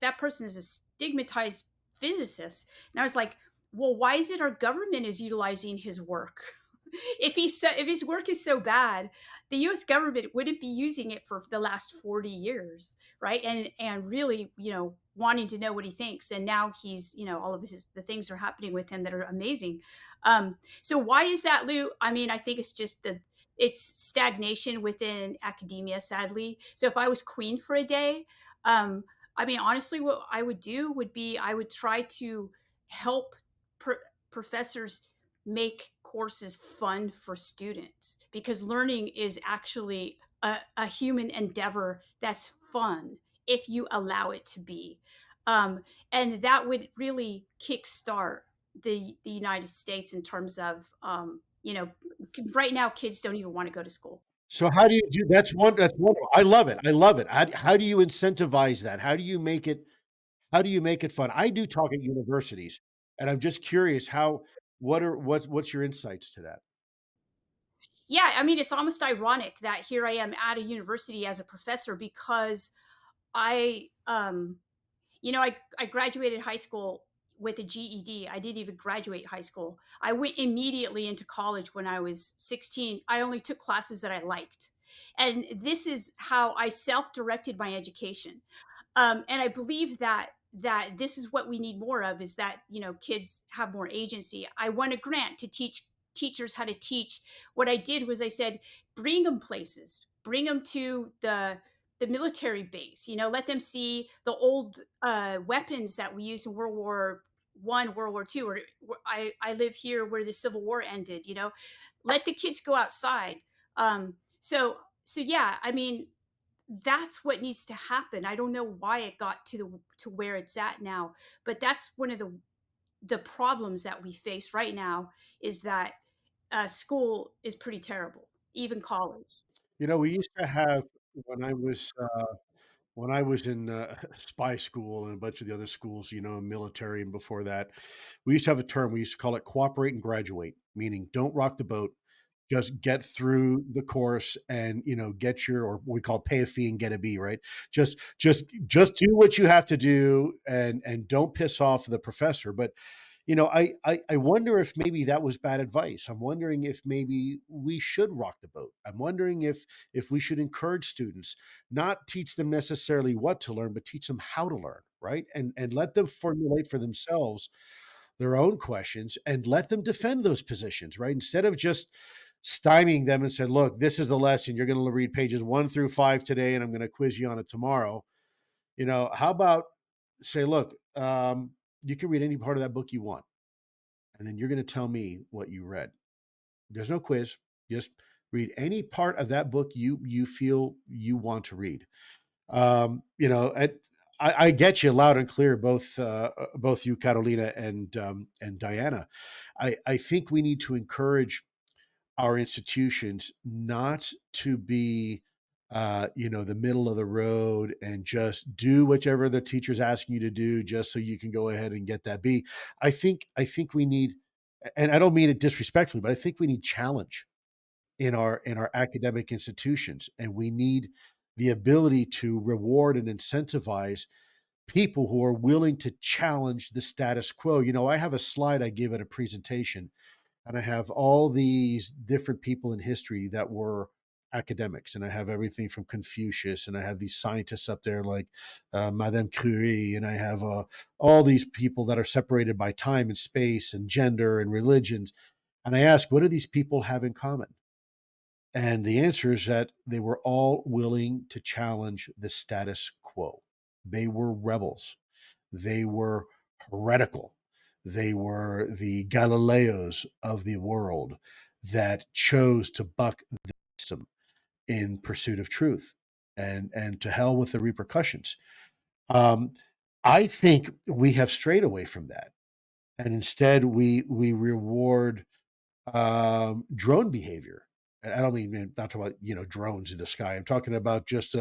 that person is a stigmatized physicist. And I was like, well, why is it our government is utilizing his work? If his work is so bad, the U.S. government wouldn't be using it for the last 40 years, right? And really, wanting to know what he thinks. And now he's, all of the things are happening with him that are amazing. So why is that, Lou? I mean, I think it's just it's stagnation within academia, sadly. So if I was queen for a day, um, I mean, honestly, what I would do would be I would try to help pro- professors make courses fun for students, because learning is actually a human endeavor that's fun if you allow it to be. Um, and that would really kickstart the United States in terms of, right now kids don't even want to go to school. So how do you do that's wonderful. I love it. I love it. How do you incentivize that? How do you make it fun? I do talk at universities, and I'm just curious what's your insights to that? Yeah, I mean, it's almost ironic that here I am at a university as a professor because I I graduated high school with a GED. I didn't even graduate high school. I went immediately into college when I was 16. I only took classes that I liked. And this is how I self-directed my education. And I believe that this is what we need more of, is that, kids have more agency. I won a grant to teach teachers how to teach. What I did was I said, bring them places, bring them to the military base, let them see the old weapons that we used in World War I, World War II, or I live here where the Civil War ended. Let the kids go outside. So yeah, I mean, that's what needs to happen. I don't know why it got to where it's at now, but that's one of the problems that we face right now, is that school is pretty terrible, even college. We used to have when I was when I was in spy school and a bunch of the other schools, military, and before that, we used to have a term. We used to call it cooperate and graduate, meaning don't rock the boat, just get through the course and get your, or what we call pay a fee and get a B, right? Just do what you have to do and don't piss off the professor. But I wonder if maybe that was bad advice. I'm wondering if maybe we should rock the boat. I'm wondering if we should encourage students, not teach them necessarily what to learn, but teach them how to learn, right? And let them formulate for themselves their own questions and let them defend those positions, right? Instead of just stymieing them and saying, look, this is a lesson. You're going to read pages 1 through 5 today, and I'm going to quiz you on it tomorrow. How about say, look, you can read any part of that book you want, and then you're going to tell me what you read. There's no quiz. Just read any part of that book you feel you want to read. I get you loud and clear, both you, Carolina, and Diana. I think we need to encourage our institutions not to be the middle of the road and just do whichever the teacher's asking you to do just so you can go ahead and get that B. I think we need, and I don't mean it disrespectfully, but I think we need challenge in our academic institutions, and we need the ability to reward and incentivize people who are willing to challenge the status quo. I have a slide I give at a presentation, and I have all these different people in history that were academics, and I have everything from Confucius, and I have these scientists up there like Madame Curie, and I have all these people that are separated by time and space and gender and religions. And I ask, what do these people have in common? And the answer is that they were all willing to challenge the status quo. They were rebels. They were heretical. They were the Galileos of the world that chose to buck the system in pursuit of truth, and to hell with the repercussions. Um, I think we have strayed away from that, and instead we reward drone behavior. And I don't mean, not talking about drones in the sky. I'm talking about just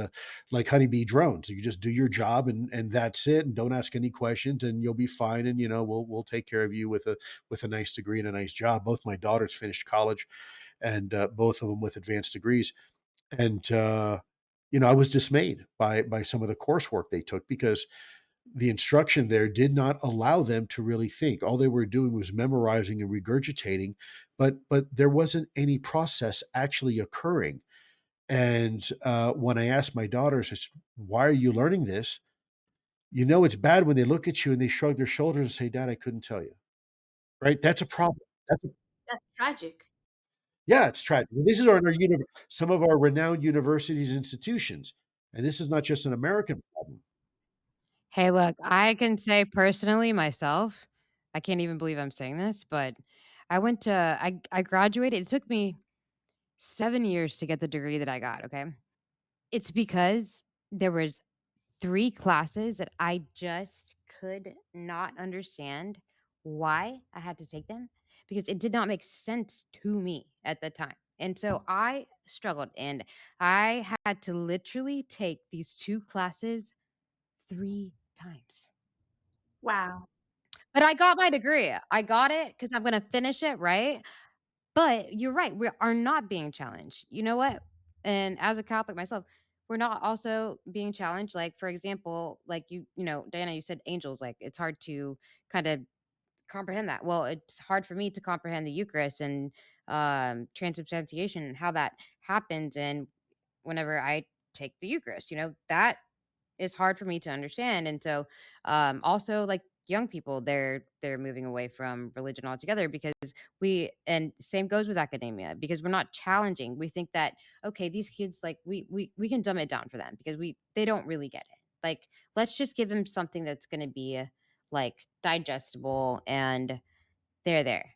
like honeybee drones. You just do your job, and that's it, and don't ask any questions, and you'll be fine. And we'll take care of you with a nice degree and a nice job. Both my daughters finished college, and both of them with advanced degrees. And I was dismayed by some of the coursework they took, because the instruction there did not allow them to really think. All they were doing was memorizing and regurgitating, but there wasn't any process actually occurring. And when I asked my daughters, I said, "Why are you learning this?" It's bad when they look at you and they shrug their shoulders and say, "Dad, I couldn't tell you." Right? That's a problem. That's a, That's tragic. yeah, it's tragic. This is some of our renowned universities, institutions, and this is not just an American problem. Hey, look, I can say personally myself, I can't even believe I'm saying this, but I graduated. It took me 7 years to get the degree that I got, okay? It's because there was 3 classes that I just could not understand why I had to take them, because it did not make sense to me at the time. And so I struggled, and I had to literally take these 2 classes 3 times. Wow. But I got my degree. I got it because 'cause I'm gonna finish it, right? But you're right, we are not being challenged. You know what? And as a Catholic myself, we're not also being challenged. Like, for example, like Diana, you said angels, like it's hard to kind of comprehend that. Well, it's hard for me to comprehend the Eucharist and transubstantiation and how that happens. And whenever I take the Eucharist, that is hard for me to understand. And so also like young people, they're moving away from religion altogether, because and same goes with academia, because we're not challenging. We think that, okay, these kids, like we can dumb it down for them because they don't really get it. Like, let's just give them something that's going to be like digestible, and they're there.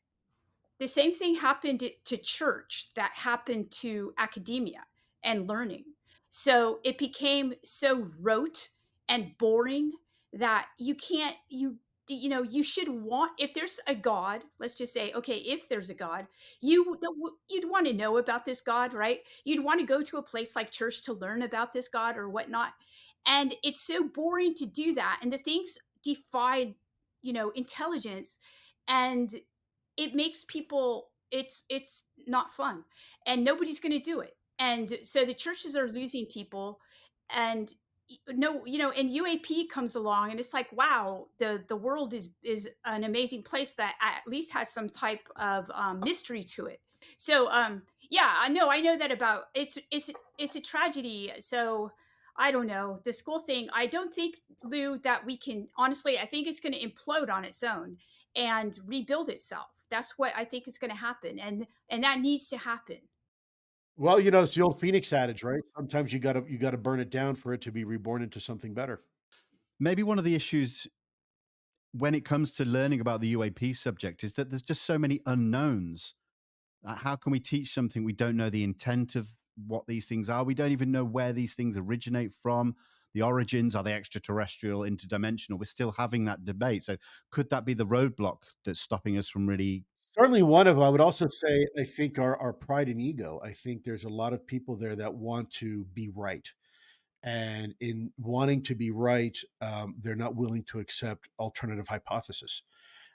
The same thing happened to church that happened to academia and learning. So it became so rote and boring that you can't you should want, if there's a God, let's just say, okay, if there's a God, you'd want to know about this God, right? You'd want to go to a place like church to learn about this God or whatnot. And it's so boring to do that. And the things defy, intelligence. And it makes people, it's not fun, and nobody's going to do it. And so the churches are losing people. And no, and UAP comes along, and it's like, wow, the world is an amazing place that at least has some type of mystery to it. So yeah, I know that about it's a tragedy. So I don't know, the school thing, I don't think, Lou, that we can, honestly, I think it's going to implode on its own and rebuild itself. That's what I think is going to happen, and that needs to happen. Well, it's the old Phoenix adage, right? Sometimes you gotta burn it down for it to be reborn into something better. Maybe one of the issues when it comes to learning about the UAP subject is that there's just so many unknowns. How can we teach something we don't know the intent of what these things are? We don't even know where these things originate from. The origins, are they extraterrestrial, interdimensional? We're still having that debate. So could that be the roadblock that's stopping us from really? Certainly one of them. I would also say, I think our pride and ego. I think there's a lot of people there that want to be right. And in wanting to be right, they're not willing to accept alternative hypothesis.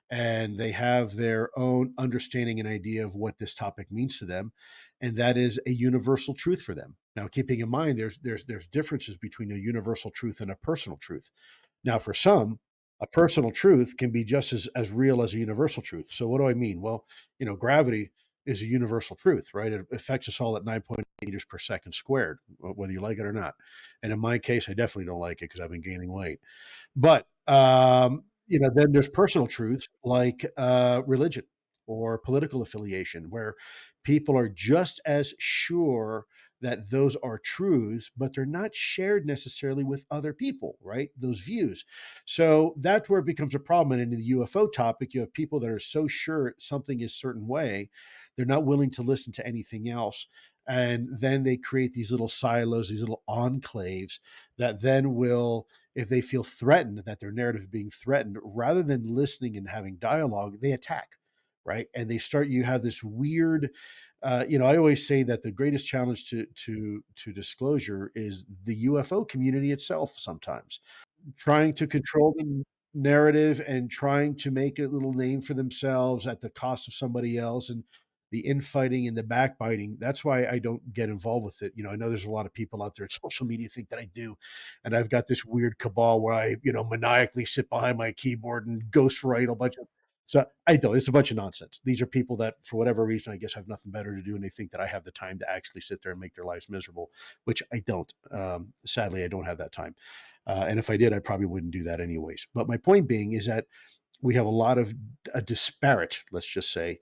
And they have their own understanding and idea of what this topic means to them, and that is a universal truth for them. Now, keeping in mind there's differences between a universal truth and a personal truth. Now, for some, a personal truth can be just as real as a universal truth. So, what do I mean? Well, gravity is a universal truth, right? It affects us all at 9.8 meters per second squared, whether you like it or not. And in my case, I definitely don't like it because I've been gaining weight. But then there's personal truths like religion or political affiliation, where people are just as sure that those are truths, but they're not shared necessarily with other people, right? Those views. So that's where it becomes a problem. And in the UFO topic, you have people that are so sure something is a certain way, they're not willing to listen to anything else. And then they create these little silos, these little enclaves that then will, if they feel threatened, that their narrative is being threatened, rather than listening and having dialogue, they attack, right? And you have this weird, I always say that the greatest challenge to disclosure is the UFO community itself. Sometimes trying to control the narrative and trying to make a little name for themselves at the cost of somebody else, and the infighting and the backbiting. That's why I don't get involved with it. I know there's a lot of people out there at social media think that I do. And I've got this weird cabal where I, maniacally sit behind my keyboard and ghostwrite a bunch of, so I don't. It's a bunch of nonsense. These are people that, for whatever reason, I guess have nothing better to do, and they think that I have the time to actually sit there and make their lives miserable, which I don't. Sadly, I don't have that time. And if I did, I probably wouldn't do that anyways. But my point being is that we have a lot of a disparate, let's just say,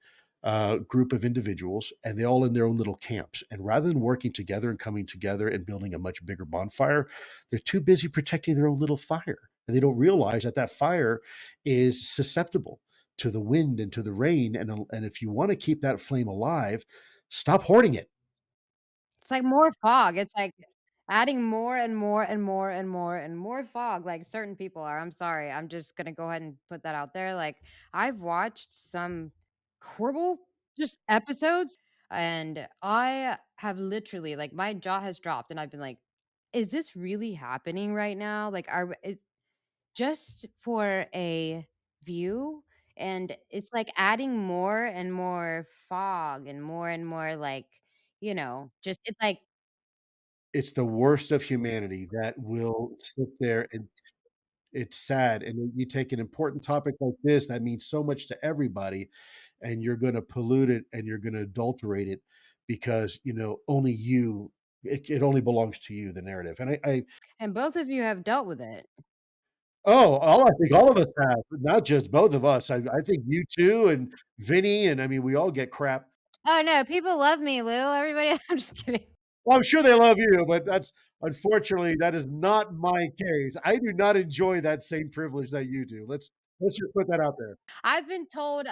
group of individuals, and they all in their own little camps. And rather than working together and coming together and building a much bigger bonfire, they're too busy protecting their own little fire. And they don't realize that that fire is susceptible to the wind and to the rain. And if you want to keep that flame alive, stop hoarding it. It's like more fog. It's like adding more and more and more and more and more fog, like certain people are. I'm sorry. I'm just gonna go ahead and put that out there. Like I've watched some horrible just episodes, and I have literally like my jaw has dropped, and I've been like, is this really happening right now? Like, just for a view, and it's like adding more and more fog and more like, just it's like It's the worst of humanity that will sit there and it's sad. And then you take an important topic like this that means so much to everybody, and you're going to pollute it and you're going to adulterate it because, only it only belongs to you, the narrative. And and both of you have dealt with it. I think all of us have, not just both of us. I think you too, and Vinny, and I mean, we all get crap. Oh, no, people love me, Lou. Everybody I'm just kidding. Well, I'm sure they love you, but that's unfortunately that is not my case. I do not enjoy that same privilege that you do. Let's just put that out there. I've been told,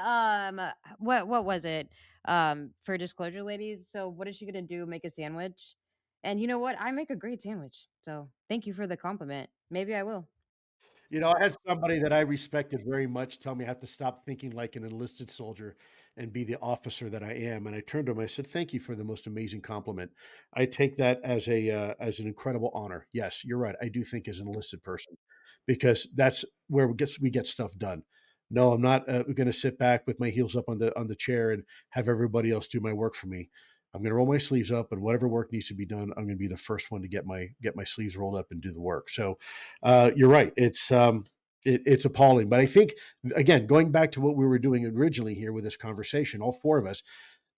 what was it? For disclosure, ladies, so what is she gonna do? Make a sandwich? And you know what? I make a great sandwich, so thank you for the compliment. Maybe I will. I had somebody that I respected very much tell me I have to stop thinking like an enlisted soldier and be the officer that I am. And I turned to him, I said, "Thank you for the most amazing compliment. I take that as an incredible honor. Yes, you're right. I do think as an enlisted person because that's where we get stuff done. No, I'm not going to sit back with my heels up on the chair and have everybody else do my work for me. I'm going to roll my sleeves up, and whatever work needs to be done, I'm going to be the first one to get my sleeves rolled up and do the work." So you're right. It's appalling. But I think, again, going back to what we were doing originally here with this conversation, all four of us,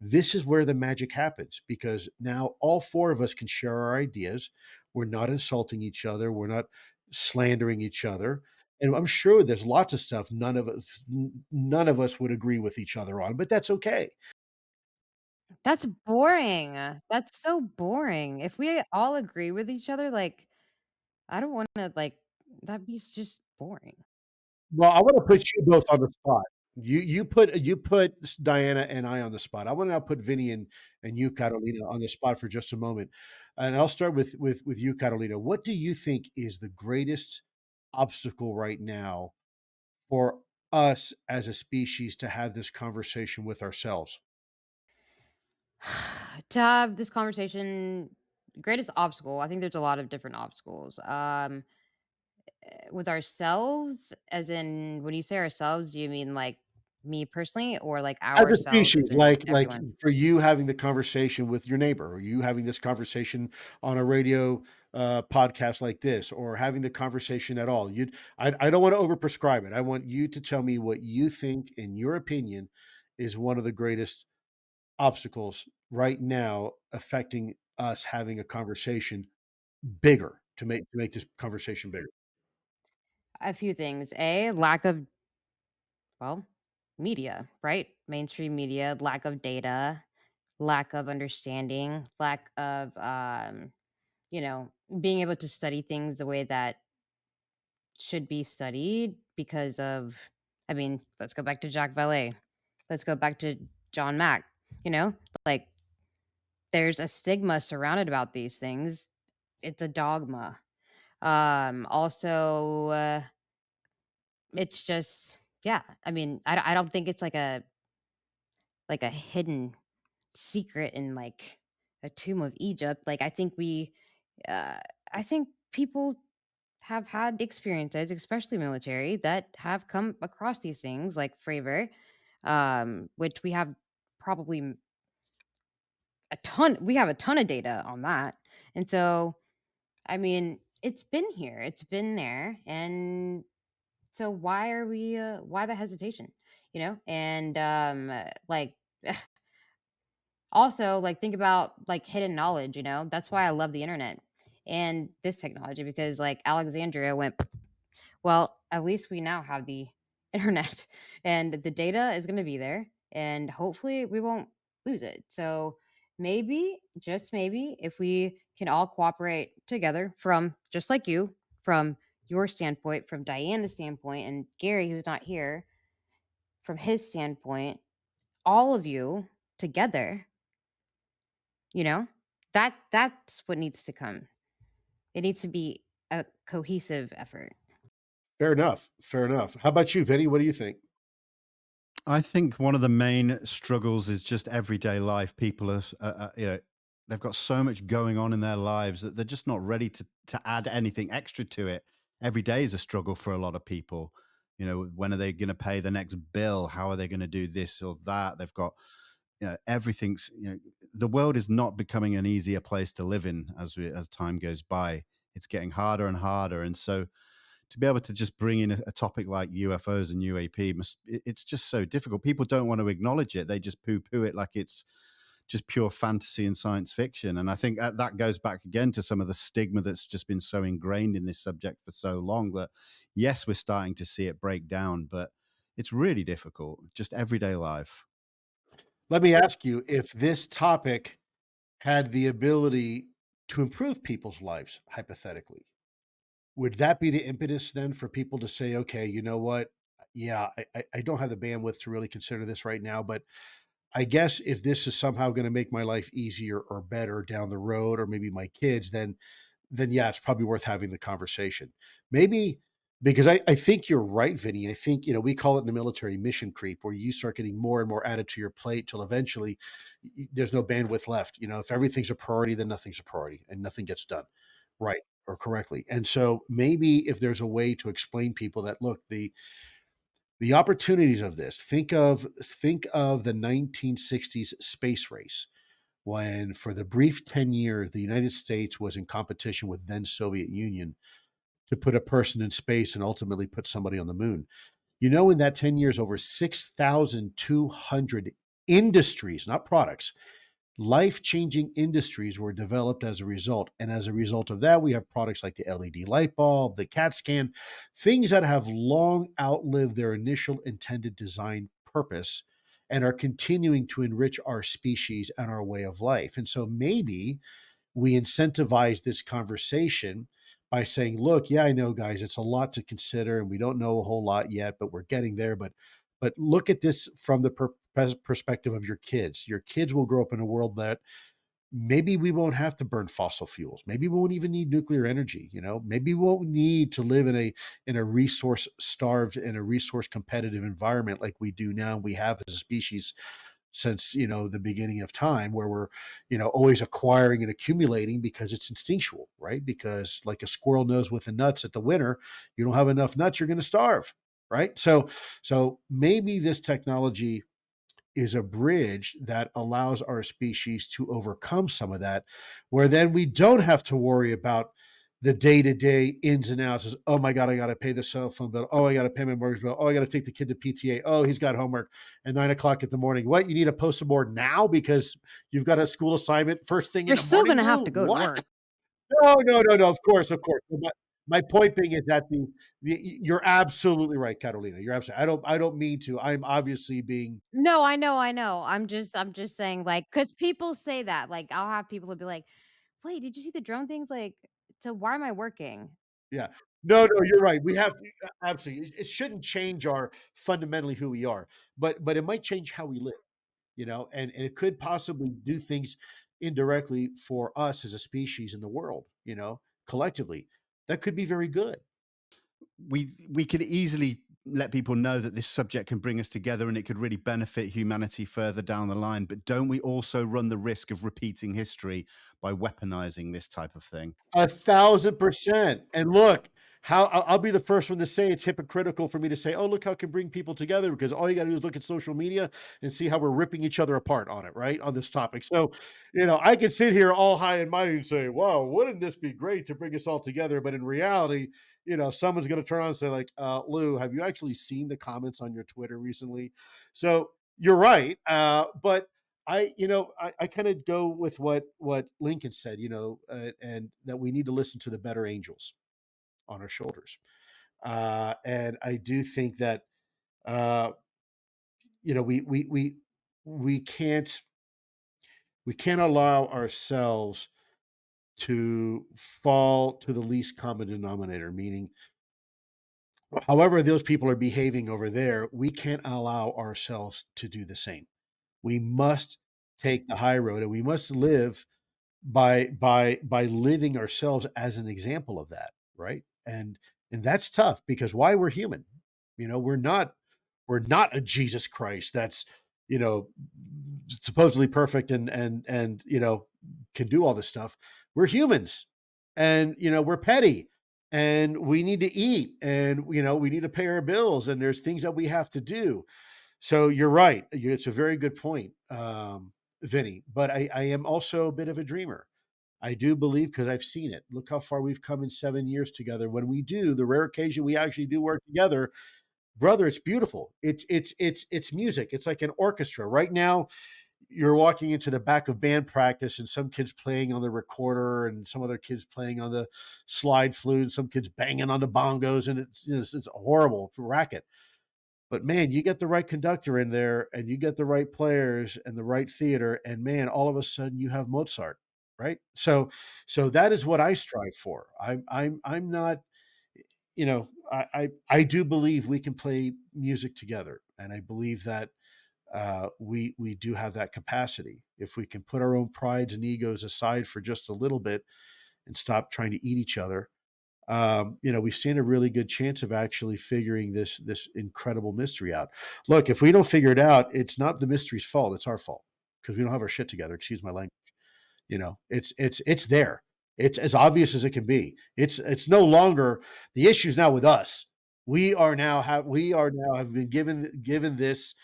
this is where the magic happens because now all four of us can share our ideas. We're not insulting each other. We're not slandering each other. And I'm sure there's lots of stuff none of us would agree with each other on, but that's okay. That's boring. That's so boring. If we all agree with each other, like, I don't wanna, like that'd be just boring. Well, I want to put you both on the spot. You put Diana and I on the spot. I want to now put Vinny and you, Catalina, on the spot for just a moment. And I'll start with you, Catalina. What do you think is the greatest obstacle right now for us as a species to have this conversation with ourselves? To have this conversation, greatest obstacle, I think there's a lot of different obstacles. With ourselves, as in when you say ourselves, do you mean like me personally or like As a ourselves as species, in like everyone? for you having the conversation with your neighbor, or you having this conversation on a radio, podcasts like this or having the conversation at all. I don't want to overprescribe it. I want you to tell me what you think, in your opinion, is one of the greatest obstacles right now affecting us having a conversation bigger to make this conversation bigger. A few things. A lack of, well, media, right? Mainstream media, lack of data, lack of understanding, lack of being able to study things the way that should be studied because of, I mean, let's go back to Jacques Vallée. Let's go back to John Mack, you know? Like there's a stigma surrounded about these things. It's a dogma. Also it's just, yeah, I mean, I don't think it's like a hidden secret in like a tomb of Egypt. Like uh I think people have had experiences, especially military, that have come across these things like Fravor, which we have probably we have a ton of data on that. And so, I mean, it's been here, it's been there. And so why the hesitation? And like also, like, think about, like, hidden knowledge, That's why I love the internet and this technology because, like, Alexandria went, well, at least we now have the internet and the data is gonna be there, and hopefully we won't lose it. So maybe, just maybe, if we can all cooperate together from just like you, from your standpoint, from Diana's standpoint, and Gary, who's not here, from his standpoint, all of you together, you know, that's what needs to come. It needs to be a cohesive effort. Fair enough. Fair enough. How about you, Vinny? What do you think? I think one of the main struggles is just everyday life. People are, they've got so much going on in their lives that they're just not ready to add anything extra to it. Every day is a struggle for a lot of people. When are they going to pay the next bill? How are they going to do this or that? They've got, everything's, the world is not becoming an easier place to live in as time goes by. It's getting harder and harder, and so to be able to just bring in a topic like UFOs and UAP, it's just so difficult. People don't want to acknowledge it. They just poo-poo it like it's just pure fantasy and science fiction. And I think that goes back again to some of the stigma that's just been so ingrained in this subject for so long that, yes, we're starting to see it break down, but it's really difficult, just everyday life. Let me ask you, if this topic had the ability to improve people's lives, hypothetically, would that be the impetus then for people to say, okay, you know what? Yeah, I don't have the bandwidth to really consider this right now, but I guess if this is somehow going to make my life easier or better down the road, or maybe my kids, then yeah, it's probably worth having the conversation. Maybe because I think you're right, Vinny. I think, we call it in the military mission creep, where you start getting more and more added to your plate till eventually there's no bandwidth left. If everything's a priority, then nothing's a priority and nothing gets done right or correctly. And so maybe if there's a way to explain people that, look, the opportunities of this, think of the 1960s space race, when for the brief 10 years the United States was in competition with then Soviet Union to put a person in space and ultimately put somebody on the moon. In that 10 years, over 6,200 industries, not products, life-changing industries were developed as a result. And as a result of that, we have products like the LED light bulb, the CAT scan, things that have long outlived their initial intended design purpose and are continuing to enrich our species and our way of life. And so maybe we incentivize this conversation by saying, look, yeah, I know, guys, it's a lot to consider and we don't know a whole lot yet, but we're getting there. But look at this from the perspective of your kids. Your kids will grow up in a world that maybe we won't have to burn fossil fuels. Maybe we won't even need nuclear energy. Maybe we won't need to live in a resource starved, in a resource competitive environment like we do now. We have as a species since the beginning of time, where we're always acquiring and accumulating because it's instinctual, right? Because like a squirrel knows with the nuts at the winter, you don't have enough nuts, you're going to starve, right? So maybe this technology is a bridge that allows our species to overcome some of that, where then we don't have to worry about the day-to-day ins and outs. Is, oh my god, I got to pay the cell phone bill. Oh, I got to pay my mortgage bill. Oh, I got to take the kid to PTA. Oh, he's got homework at 9 o'clock in the morning. What, you need a poster board now because you've got a school assignment first thing in You're the still morning, gonna have Lou? to go to What? work. No, no, no, no. Of course, of course. My point being is that you're absolutely right, Catalina. You're absolutely. I don't mean to. I'm obviously being. No, I know. I'm just saying, like, because people say that. Like, I'll have people who be like, "Wait, did you see the drone things? Like, so why am I working?" Yeah. No, no, you're right. We have to absolutely. It shouldn't change our fundamentally who we are, but it might change how we live. And it could possibly do things indirectly for us as a species in the world. Collectively, that could be very good. We could easily let people know that this subject can bring us together and it could really benefit humanity further down the line. But don't we also run the risk of repeating history by weaponizing this type of thing? 1,000%. And look, how I'll be the first one to say it's hypocritical for me to say, "Oh, look how it can bring people together," because all you got to do is look at social media and see how we're ripping each other apart on it, right? On this topic. So, I can sit here all high and mighty and say, "Wow, wouldn't this be great to bring us all together?" But in reality, someone's going to turn on and say, like, "Lou, have you actually seen the comments on your Twitter recently?" So you're right, but I kind of go with what Lincoln said, and that we need to listen to the better angels on our shoulders. And I do think that uh, we can't allow ourselves to fall to the least common denominator. Meaning, however those people are behaving over there, we can't allow ourselves to do the same. We must take the high road, and we must live by living ourselves as an example of that, right? And that's tough because why? We're human. We're not a Jesus Christ that's you know supposedly perfect and can do all this stuff. We're humans, and we're petty, and we need to eat, and we need to pay our bills, and there's things that we have to do. So you're right. It's a very good point, Vinny. But I am also a bit of a dreamer. I do believe, because I've seen it. Look how far we've come in 7 years together. When we do, the rare occasion we actually do work together, brother, it's beautiful. It's music. It's like an orchestra. Right now, you're walking into the back of band practice, and some kids playing on the recorder, and some other kids playing on the slide flute, and some kids banging on the bongos, and it's a horrible racket. But man, you get the right conductor in there, and you get the right players and the right theater, and man, all of a sudden you have Mozart, right? So that is what I strive for. I'm not, I do believe we can play music together, and I believe that we do have that capacity if we can put our own prides and egos aside for just a little bit and stop trying to eat each other. We stand a really good chance of actually figuring this incredible mystery out. Look, if we don't figure it out, it's not the mystery's fault; it's our fault because we don't have our shit together. Excuse my language. It's there. It's as obvious as it can be. It's no longer the issue's now with us. We are now have been given this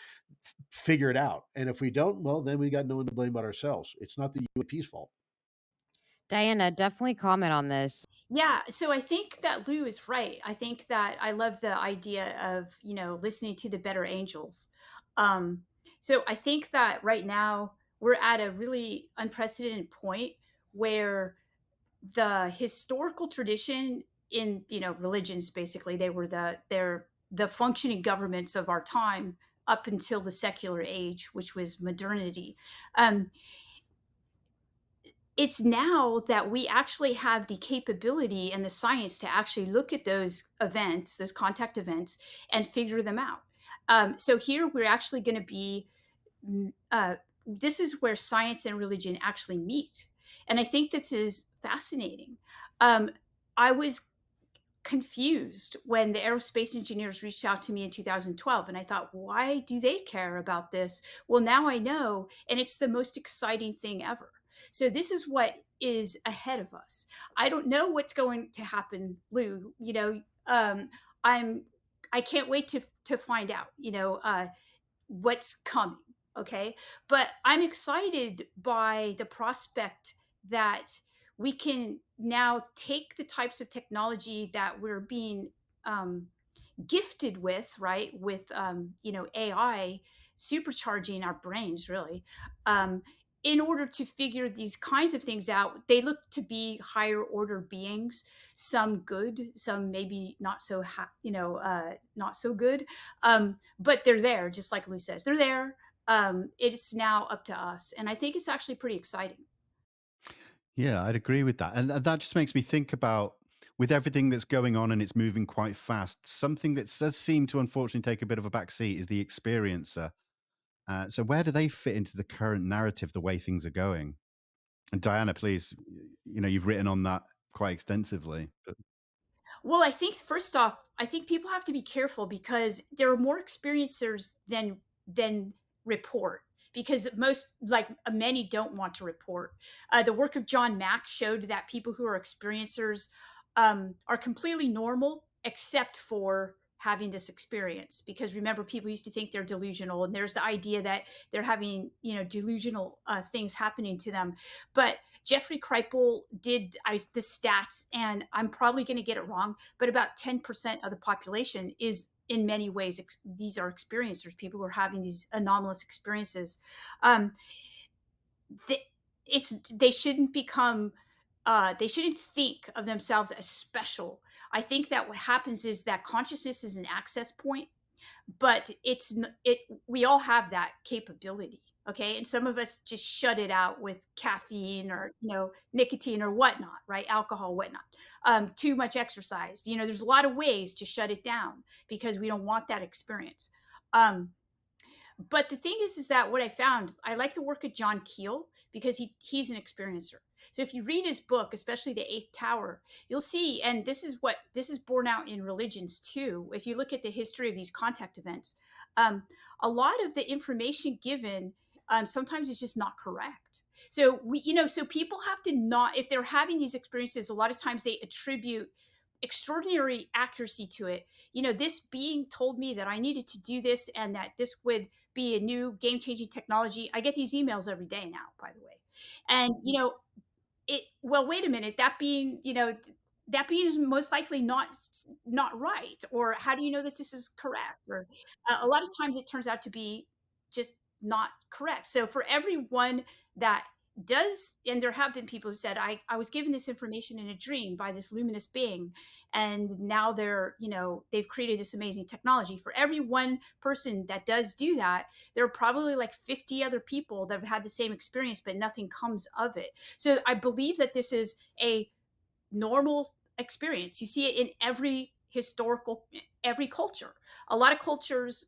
figured out, and if we don't, well, then we got no one to blame but ourselves. It's not the UAP's fault. Diana, definitely comment on this. Yeah, so I think that Lou is right. I think that I love the idea of, listening to the better angels. Um, so I think that right now we're at a really unprecedented point where the historical tradition in, religions, basically, they're the functioning governments of our time up until the secular age, which was modernity. Um, it's now that we actually have the capability and the science to actually look at those events, those contact events, and figure them out. So here we're actually going to be, this is where science and religion actually meet. And I think this is fascinating. Um, I was confused when the aerospace engineers reached out to me in 2012, and I thought, why do they care about this? Well, now I know, and it's the most exciting thing ever. So this is what is ahead of us. I don't know what's going to happen, Lou. I'm I can't wait to find out, what's coming. Okay. But I'm excited by the prospect that we can now take the types of technology that we're being um, gifted with, right? With AI supercharging our brains, really, um, in order to figure these kinds of things out. They look to be higher order beings, some good, some maybe not so, not so good. But they're there, just like Lou says, they're there. It's now up to us, and I think it's actually pretty exciting. Yeah, I'd agree with that. And that just makes me think about, with everything that's going on and it's moving quite fast, something that does seem to unfortunately take a bit of a backseat is the experiencer. So where do they fit into the current narrative, the way things are going? And Diana, please, you've written on that quite extensively. But Well, I think first off, I think people have to be careful because there are more experiencers than report, because most, like, many don't want to report. The work of John Mack showed that people who are experiencers are completely normal except for having this experience, because remember, people used to think they're delusional, and there's the idea that they're having delusional things happening to them. But Jeffrey Kripal did the stats, and I'm probably going to get it wrong, but about 10% of the population is, in many ways, these are experiencers, people who are having these anomalous experiences. Um, they, they shouldn't become they shouldn't think of themselves as special. I think that what happens is that consciousness is an access point, but we all have that capability. Okay, and some of us just shut it out with caffeine or nicotine or whatnot, right? Alcohol, whatnot. Too much exercise. There's a lot of ways to shut it down because we don't want that experience. um, but the thing is that what I found, I like the work of John Keel because he's an experiencer. So if you read his book, especially The Eighth Tower, you'll see, and this is borne out in religions too. If you look at the history of these contact events, um, a lot of the information given sometimes is just not correct. So so people have to not, if they're having these experiences, a lot of times they attribute extraordinary accuracy to it. This being told me that I needed to do this and that this would be a new game changing technology. I get these emails every day now, by the way. And, well, wait a minute, that being is most likely not right. Or how do you know that this is correct? Or a lot of times it turns out to be just not correct. So for everyone that does, and there have been people who said, I was given this information in a dream by this luminous being, and now they've created this amazing technology. For every one person that does do that, there are probably like 50 other people that have had the same experience, but nothing comes of it. So I believe that this is a normal experience. You see it in every culture. A lot of cultures,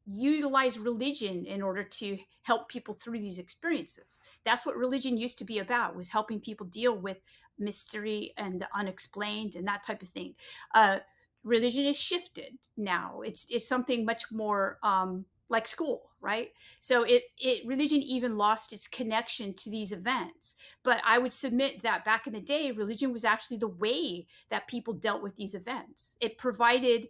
utilize religion in order to help people through these experiences. That's what religion used to be about, was helping people deal with mystery and the unexplained and that type of thing. Uh, Religion is shifted now. It's something much more like school, right? So it religion even lost its connection to these events. But I would submit that back in the day, religion was actually the way that people dealt with these events. It provided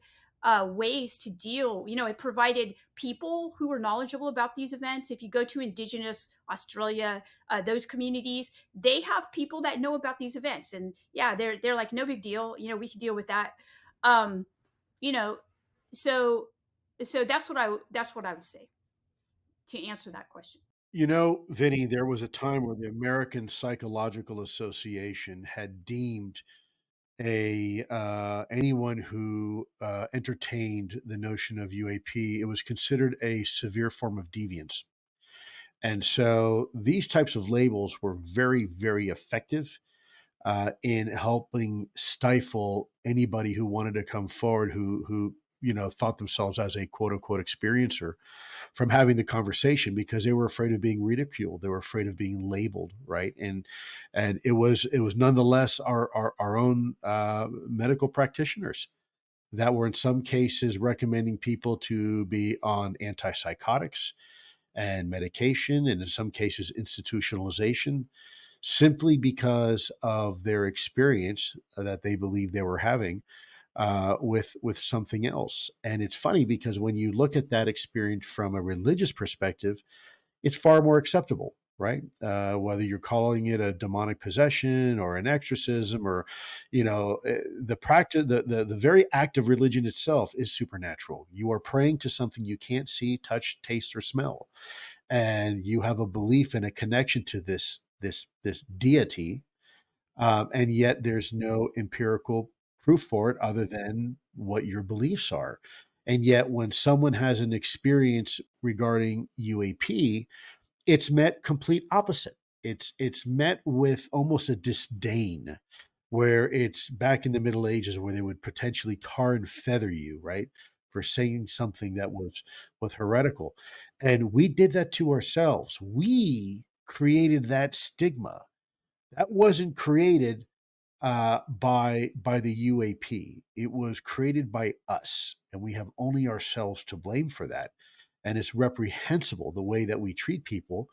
ways to deal. It provided people who were knowledgeable about these events. If you go to Indigenous Australia, those communities, they have people that know about these events, and yeah, they're like, no big deal. We can deal with that. Um, you know, so that's what I would say to answer that question. Vinny, there was a time where the American Psychological Association had deemed a anyone who entertained the notion of UAP, it was considered a severe form of deviance. And so these types of labels were very, very effective in helping stifle anybody who wanted to come forward who thought themselves as a quote unquote experiencer from having the conversation, because they were afraid of being ridiculed, they were afraid of being labeled, right? And it was nonetheless our own medical practitioners that were in some cases recommending people to be on antipsychotics and medication, and in some cases institutionalization, simply because of their experience that they believed they were having. with something else. And it's funny because when you look at that experience from a religious perspective, it's far more acceptable, right? Whether you're calling it a demonic possession or an exorcism, or the practice, the very act of religion itself is supernatural. You are praying to something you can't see, touch, taste, or smell, and you have a belief and a connection to this deity, and yet there's no empirical proof for it other than what your beliefs are. And yet, when someone has an experience regarding UAP, it's met complete opposite. It's met with almost a disdain, where it's back in the Middle Ages where they would potentially tar and feather you, right, for saying something that was heretical. And we did that to ourselves. We created that stigma. That wasn't created by the UAP. It was created by us, and we have only ourselves to blame for that. And it's reprehensible the way that we treat people,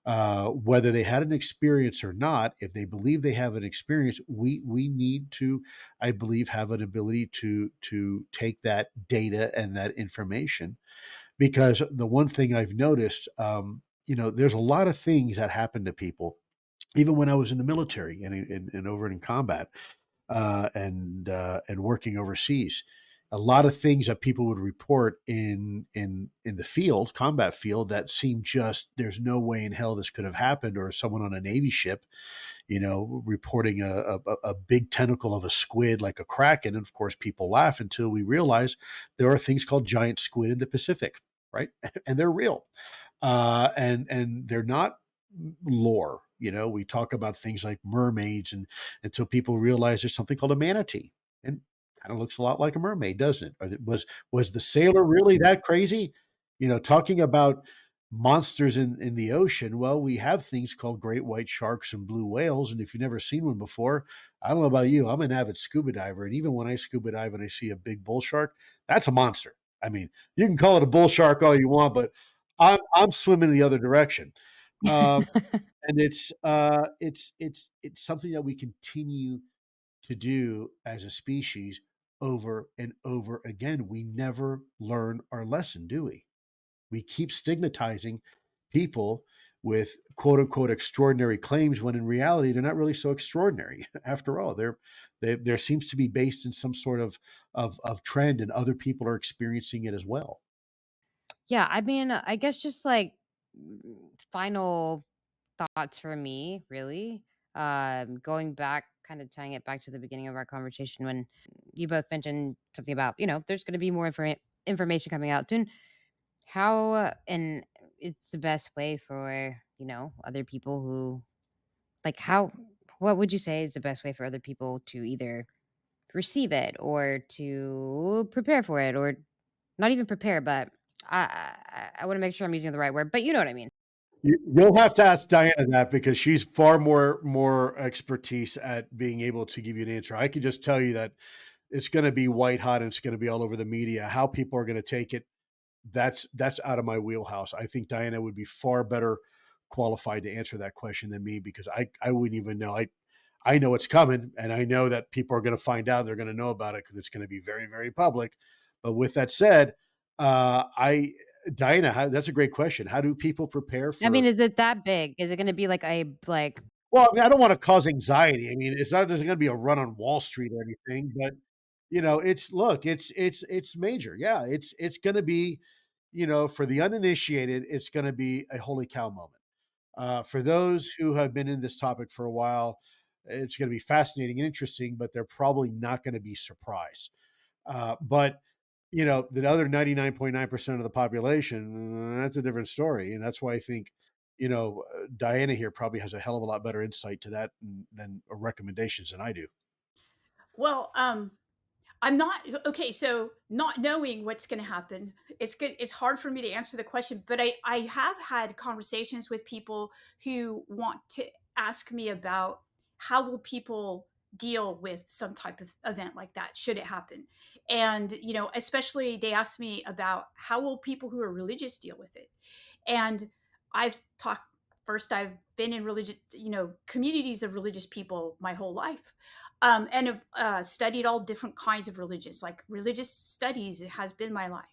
whether they had an experience or not. If they believe they have an experience, we need to, I believe, have an ability to take that data and that information. Because the one thing I've noticed, there's a lot of things that happen to people, even when I was in the military and over in combat, and working overseas. A lot of things that people would report in the field, combat field, that seemed just there's no way in hell this could have happened, or someone on a Navy ship, reporting a big tentacle of a squid like a kraken. And of course, people laugh until we realize there are things called giant squid in the Pacific, right? And they're real, and they're not lore. We talk about things like mermaids, and until people realize there's something called a manatee, and kind of looks a lot like a mermaid, doesn't it? Was the sailor really that crazy? Talking about monsters in the ocean. Well, we have things called great white sharks and blue whales, and if you've never seen one before, I don't know about you, I'm an avid scuba diver, and even when I scuba dive and I see a big bull shark, that's a monster. I mean, you can call it a bull shark all you want, but I'm swimming the other direction. Um, and it's something that we continue to do as a species over and over again. We never learn our lesson, do we? We keep stigmatizing people with quote unquote extraordinary claims, when in reality they're not really so extraordinary. After all, there seems to be based in some sort of trend, and other people are experiencing it as well. Yeah, I mean, I guess just like final thoughts for me, really. Going back, kind of tying it back to the beginning of our conversation when you both mentioned something about, there's going to be more information coming out soon. How, and it's the best way for, other people who, like, what would you say is the best way for other people to either receive it or to prepare for it, or not even prepare, but I want to make sure I'm using the right word, but you know what I mean. You'll have to ask Diana that, because she's far more expertise at being able to give you an answer. I can just tell you that it's going to be white hot and it's going to be all over the media. How people are going to take it, that's out of my wheelhouse. I think Diana would be far better qualified to answer that question than me, because I wouldn't even know. I know it's coming, and I know that people are going to find out. They're going to know about it because it's going to be very, very public. But with that said, I Diana, that's a great question. How do people prepare I mean, for? is it that big? Is it going to be like a like Well, I mean, I don't want to cause anxiety. I mean, it's not there's going to be a run on Wall Street or anything, but it's major. Yeah, it's going to be, for the uninitiated, it's going to be a holy cow moment. For those who have been in this topic for a while, it's going to be fascinating and interesting, but they're probably not going to be surprised. But the other 99.9% of the population, that's a different story, and that's why I think Diana here probably has a hell of a lot better insight to that than recommendations than I do. Well, I'm not okay. So not knowing what's going to happen, it's good. It's hard for me to answer the question. But I have had conversations with people who want to ask me about how will people deal with some type of event like that should it happen, and especially they ask me about how will people who are religious deal with it, and I've talked First, I've been in religious, communities of religious people my whole life, and have studied all different kinds of religions. Like religious studies, it has been my life.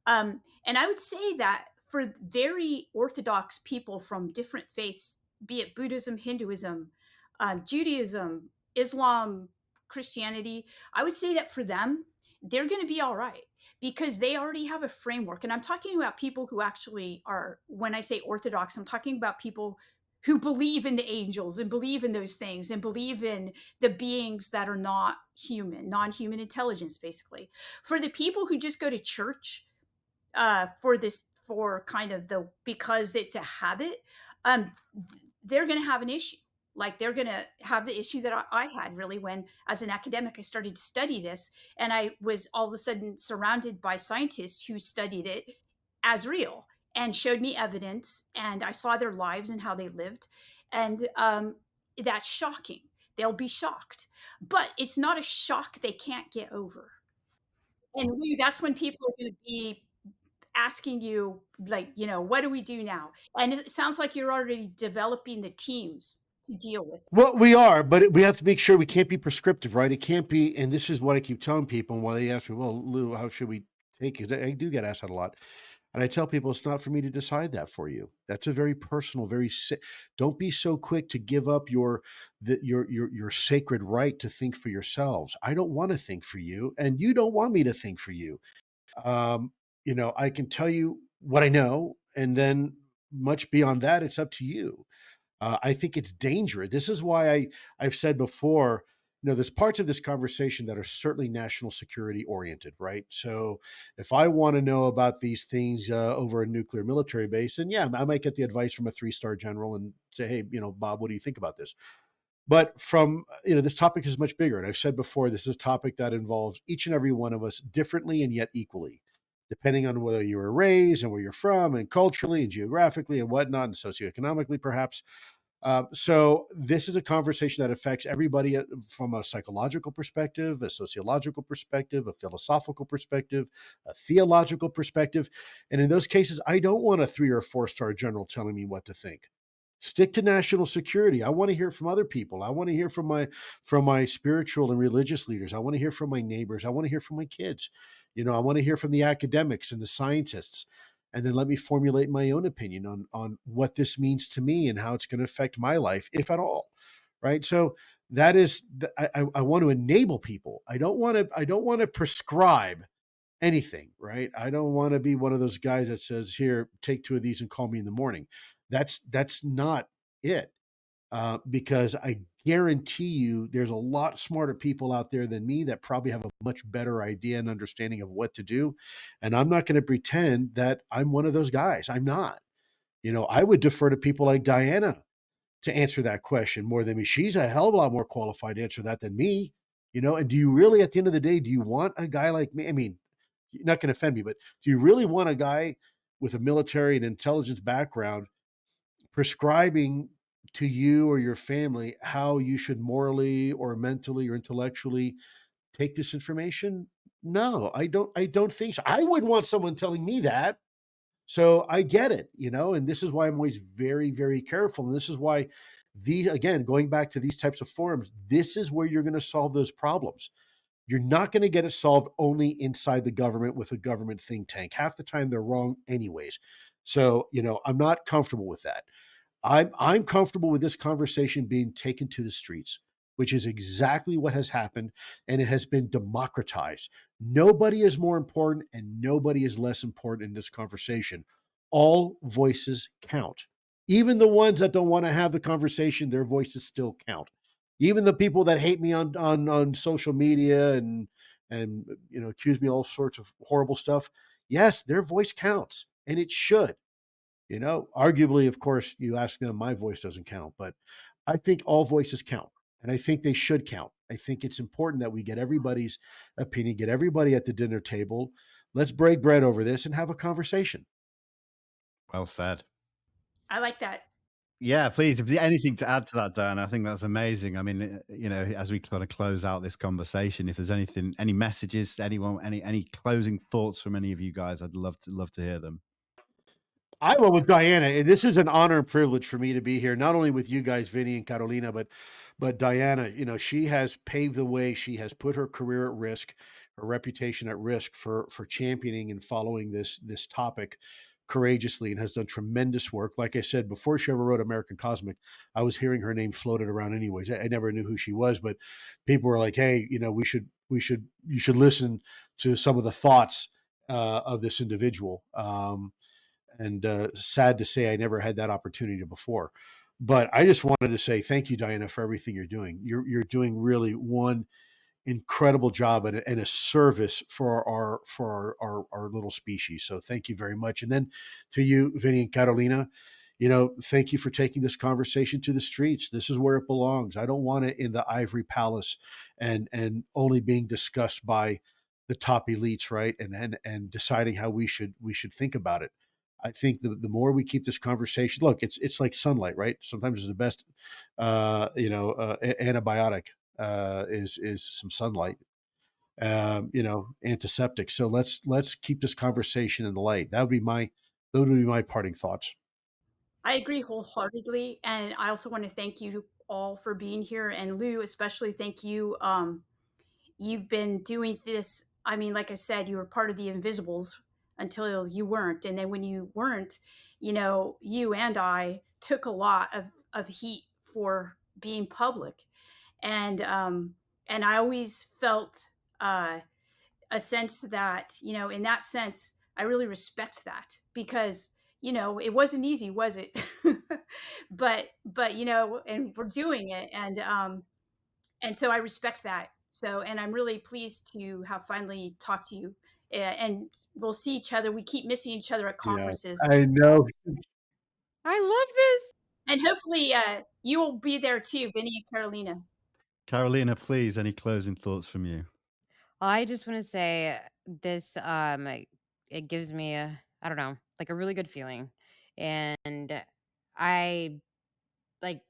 And I would say that for very orthodox people from different faiths, be it Buddhism, Hinduism, Judaism, Islam, Christianity, I would say that for them, they're going to be all right because they already have a framework. And I'm talking about people who actually are, when I say orthodox, I'm talking about people who believe in the angels and believe in those things and believe in the beings that are not human, non human intelligence, basically. For the people who just go to church for this, for kind of the, because it's a habit, um they're going to have an issue. Like they're going to have the issue that I had really when, as an academic, I started to study this, and I was all of a sudden surrounded by scientists who studied it as real and showed me evidence, and I saw their lives and how they lived, and that's shocking. They'll be shocked, but it's not a shock they can't get over. And that's when people are going to be asking you, like, what do we do now? And it sounds like you're already developing the teams to deal with it. Well, we are, but we have to make sure we can't be prescriptive, right? It can't be, and this is what I keep telling people. And why they ask me, well, Lou, how should we take it? I do get asked that a lot. And I tell people it's not for me to decide that for you. That's a very personal, don't be so quick to give up your sacred right to think for yourselves. I don't want to think for you, and you don't want me to think for you. Um, I can tell you what I know, and then much beyond that, it's up to you. I think it's dangerous. This is why I've said before, there's parts of this conversation that are certainly national security oriented, right? So if I want to know about these things over a nuclear military base, then yeah, I might get the advice from a 3-star general and say, hey, Bob, what do you think about this? But from, this topic is much bigger. And I've said before, this is a topic that involves each and every one of us differently and yet equally, depending on whether you were raised and where you're from and culturally and geographically and whatnot and socioeconomically, perhaps. So this is a conversation that affects everybody from a psychological perspective, a sociological perspective, a philosophical perspective, a theological perspective. And in those cases, I don't want a 3 or 4-star general telling me what to think. Stick to national security. I want to hear from other people. I want to hear from my spiritual and religious leaders. I want to hear from my neighbors. I want to hear from my kids. I want to hear from the academics and the scientists, and then let me formulate my own opinion on what this means to me and how it's going to affect my life, if at all. Right. So that is, I want to enable people. I don't want to prescribe anything. Right. I don't want to be one of those guys that says, here, take 2 of these and call me in the morning. That's not it. Because I guarantee you there's a lot smarter people out there than me that probably have a much better idea and understanding of what to do. And I'm not going to pretend that I'm one of those guys. I'm not. I would defer to people like Diana to answer that question more than me. She's a hell of a lot more qualified to answer that than me. And do you really, at the end of the day, do you want a guy like me? I mean, you're not going to offend me, but do you really want a guy with a military and intelligence background prescribing to you or your family how you should morally or mentally or intellectually take this information? No, I don't think so. I wouldn't want someone telling me that. So I get it, and this is why I'm always very, very careful. And this is why again, going back to these types of forums, this is where you're going to solve those problems. You're not going to get it solved only inside the government with a government think tank. Half the time they're wrong anyways. So, I'm not comfortable with that. I'm comfortable with this conversation being taken to the streets, which is exactly what has happened, and it has been democratized. Nobody is more important and nobody is less important in this conversation. All voices count. Even the ones that don't want to have the conversation, their voices still count. Even the people that hate me on social media and accuse me of all sorts of horrible stuff, yes, their voice counts, and it should. Arguably, of course, you ask them, my voice doesn't count, but I think all voices count, and I think they should count. I think it's important that we get everybody's opinion, get everybody at the dinner table. Let's break bread over this and have a conversation. Well said. I like that. Yeah, please. If there's anything to add to that, Dan, I think that's amazing. I mean, as we kind of close out this conversation, if there's anything, any messages, anyone, any closing thoughts from any of you guys, I'd love to hear them. I went with Diana, and this is an honor and privilege for me to be here, not only with you guys, Vinny and Carolina, but Diana. You know, she has paved the way. She has put her career at risk, her reputation at risk for championing and following this topic courageously, and has done tremendous work. Like I said, before she ever wrote American Cosmic, I was hearing her name floated around anyways. I never knew who she was, but people were like, "Hey, you know, you should listen to some of the thoughts of this individual." And sad to say, I never had that opportunity before. But I just wanted to say thank you, Diana, for everything you're doing. You're doing really one incredible job and a service for our little species. So thank you very much. And then to you, Vinny and Carolina, you know, thank you for taking this conversation to the streets. This is where it belongs. I don't want it in the ivory palace and only being discussed by the top elites, right? And deciding how we should think about it. I think the more we keep this conversation, look, it's like sunlight, right? Sometimes it's the best, antibiotic is some sunlight, you know, antiseptic. So let's keep this conversation in the light. Those would be my parting thoughts. I agree wholeheartedly, and I also want to thank you all for being here, and Lou, especially thank you. You've been doing this. I mean, like I said, you were part of the Invisibles until you weren't, and then when you weren't, you know, you and I took a lot of heat for being public, and and I always felt a sense that, you know, in that sense, I really respect that because, you know, it wasn't easy, was it? But you know, and we're doing it, and so I respect that. So, and I'm really pleased to have finally talked to you. And we'll see each other. We keep missing each other at Yeah, conferences, I know. I love this. and hopefully, you will be there too, Vinny and Carolina. Carolina, please, any closing thoughts from you? I just want to say this it gives me a, I don't know, like a really good feeling. And I like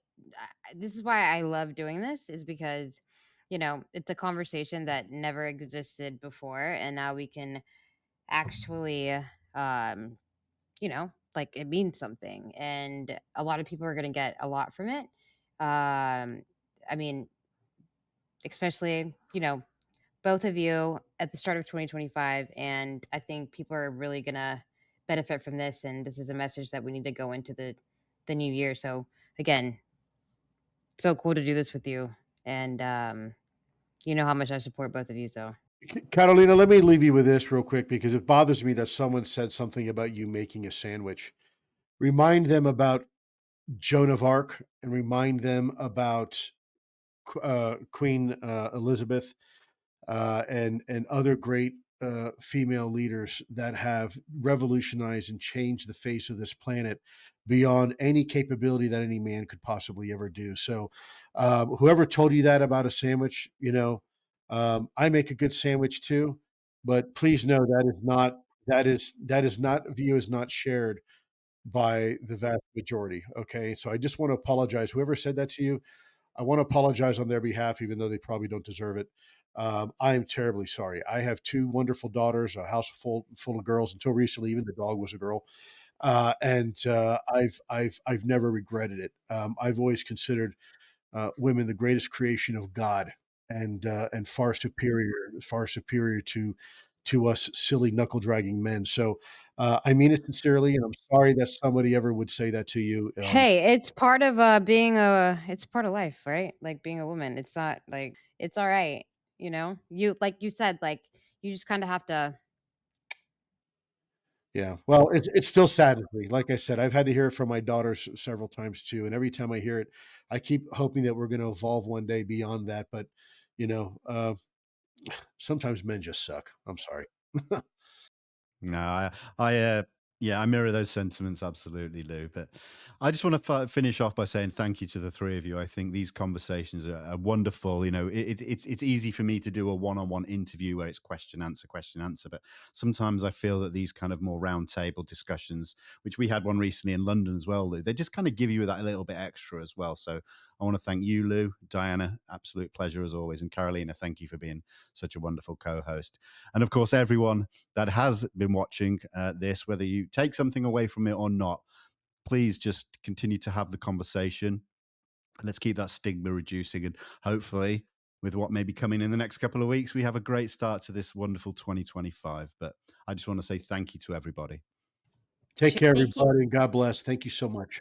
this is why I love doing this is because it's a conversation that never existed before, and now we can actually like it means something, and a lot of people are going to get a lot from it. I mean, especially, both of you at the start of 2025. And I think people are really going to benefit from this. And this is a message that we need to go into the new year. So, again, so cool to do this with you. And you know how much I support both of you. So, Carolina, let me leave you with this real quick because it bothers me that someone said something about you making a sandwich. Remind them about Joan of Arc and remind them about Queen Elizabeth and other great female leaders that have revolutionized and changed the face of this planet beyond any capability that any man could possibly ever do. So, whoever told you that about a sandwich, you know, I make a good sandwich too, but please know that is not view is not shared by the vast majority. Okay, so I just want to apologize. Whoever said that to you, I want to apologize on their behalf, even though they probably don't deserve it. I am terribly sorry. I have two wonderful daughters, a house full of girls. Until recently, even the dog was a girl, and I've never regretted it. I've always considered women the greatest creation of God, and far superior to us silly knuckle dragging men. So I mean it sincerely, and I'm sorry that somebody ever would say that to you. hey, it's part of it's part of life, right? Like being a woman. It's not like it's all right. You like you said, like you just kind of have to. Yeah, well, it still saddens me. Like I said, I've had to hear it from my daughters several times too, and every time I hear it, I keep hoping that we're going to evolve one day beyond that. But you know, sometimes men just suck. I'm sorry. No, I yeah, I mirror those sentiments absolutely, Lou. But I just want to finish off by saying thank you to the three of you. I think these conversations are wonderful. You know, it's easy for me to do a one-on-one interview where it's question answer, but sometimes I feel that these kind of more roundtable discussions, which we had one recently in London as well, Lou, they just kind of give you that little bit extra as well. So I want to thank you, Lou, Diana, absolute pleasure as always, and Carolina, thank you for being such a wonderful co-host, and of course everyone that has been watching this, whether you take something away from it or not, please just continue to have the conversation. Let's keep that stigma reducing, and hopefully with what may be coming in the next couple of weeks, we have a great start to this wonderful 2025. But I just want to say thank you to everybody. Take care, Thank you. everybody, and God bless. Thank you so much.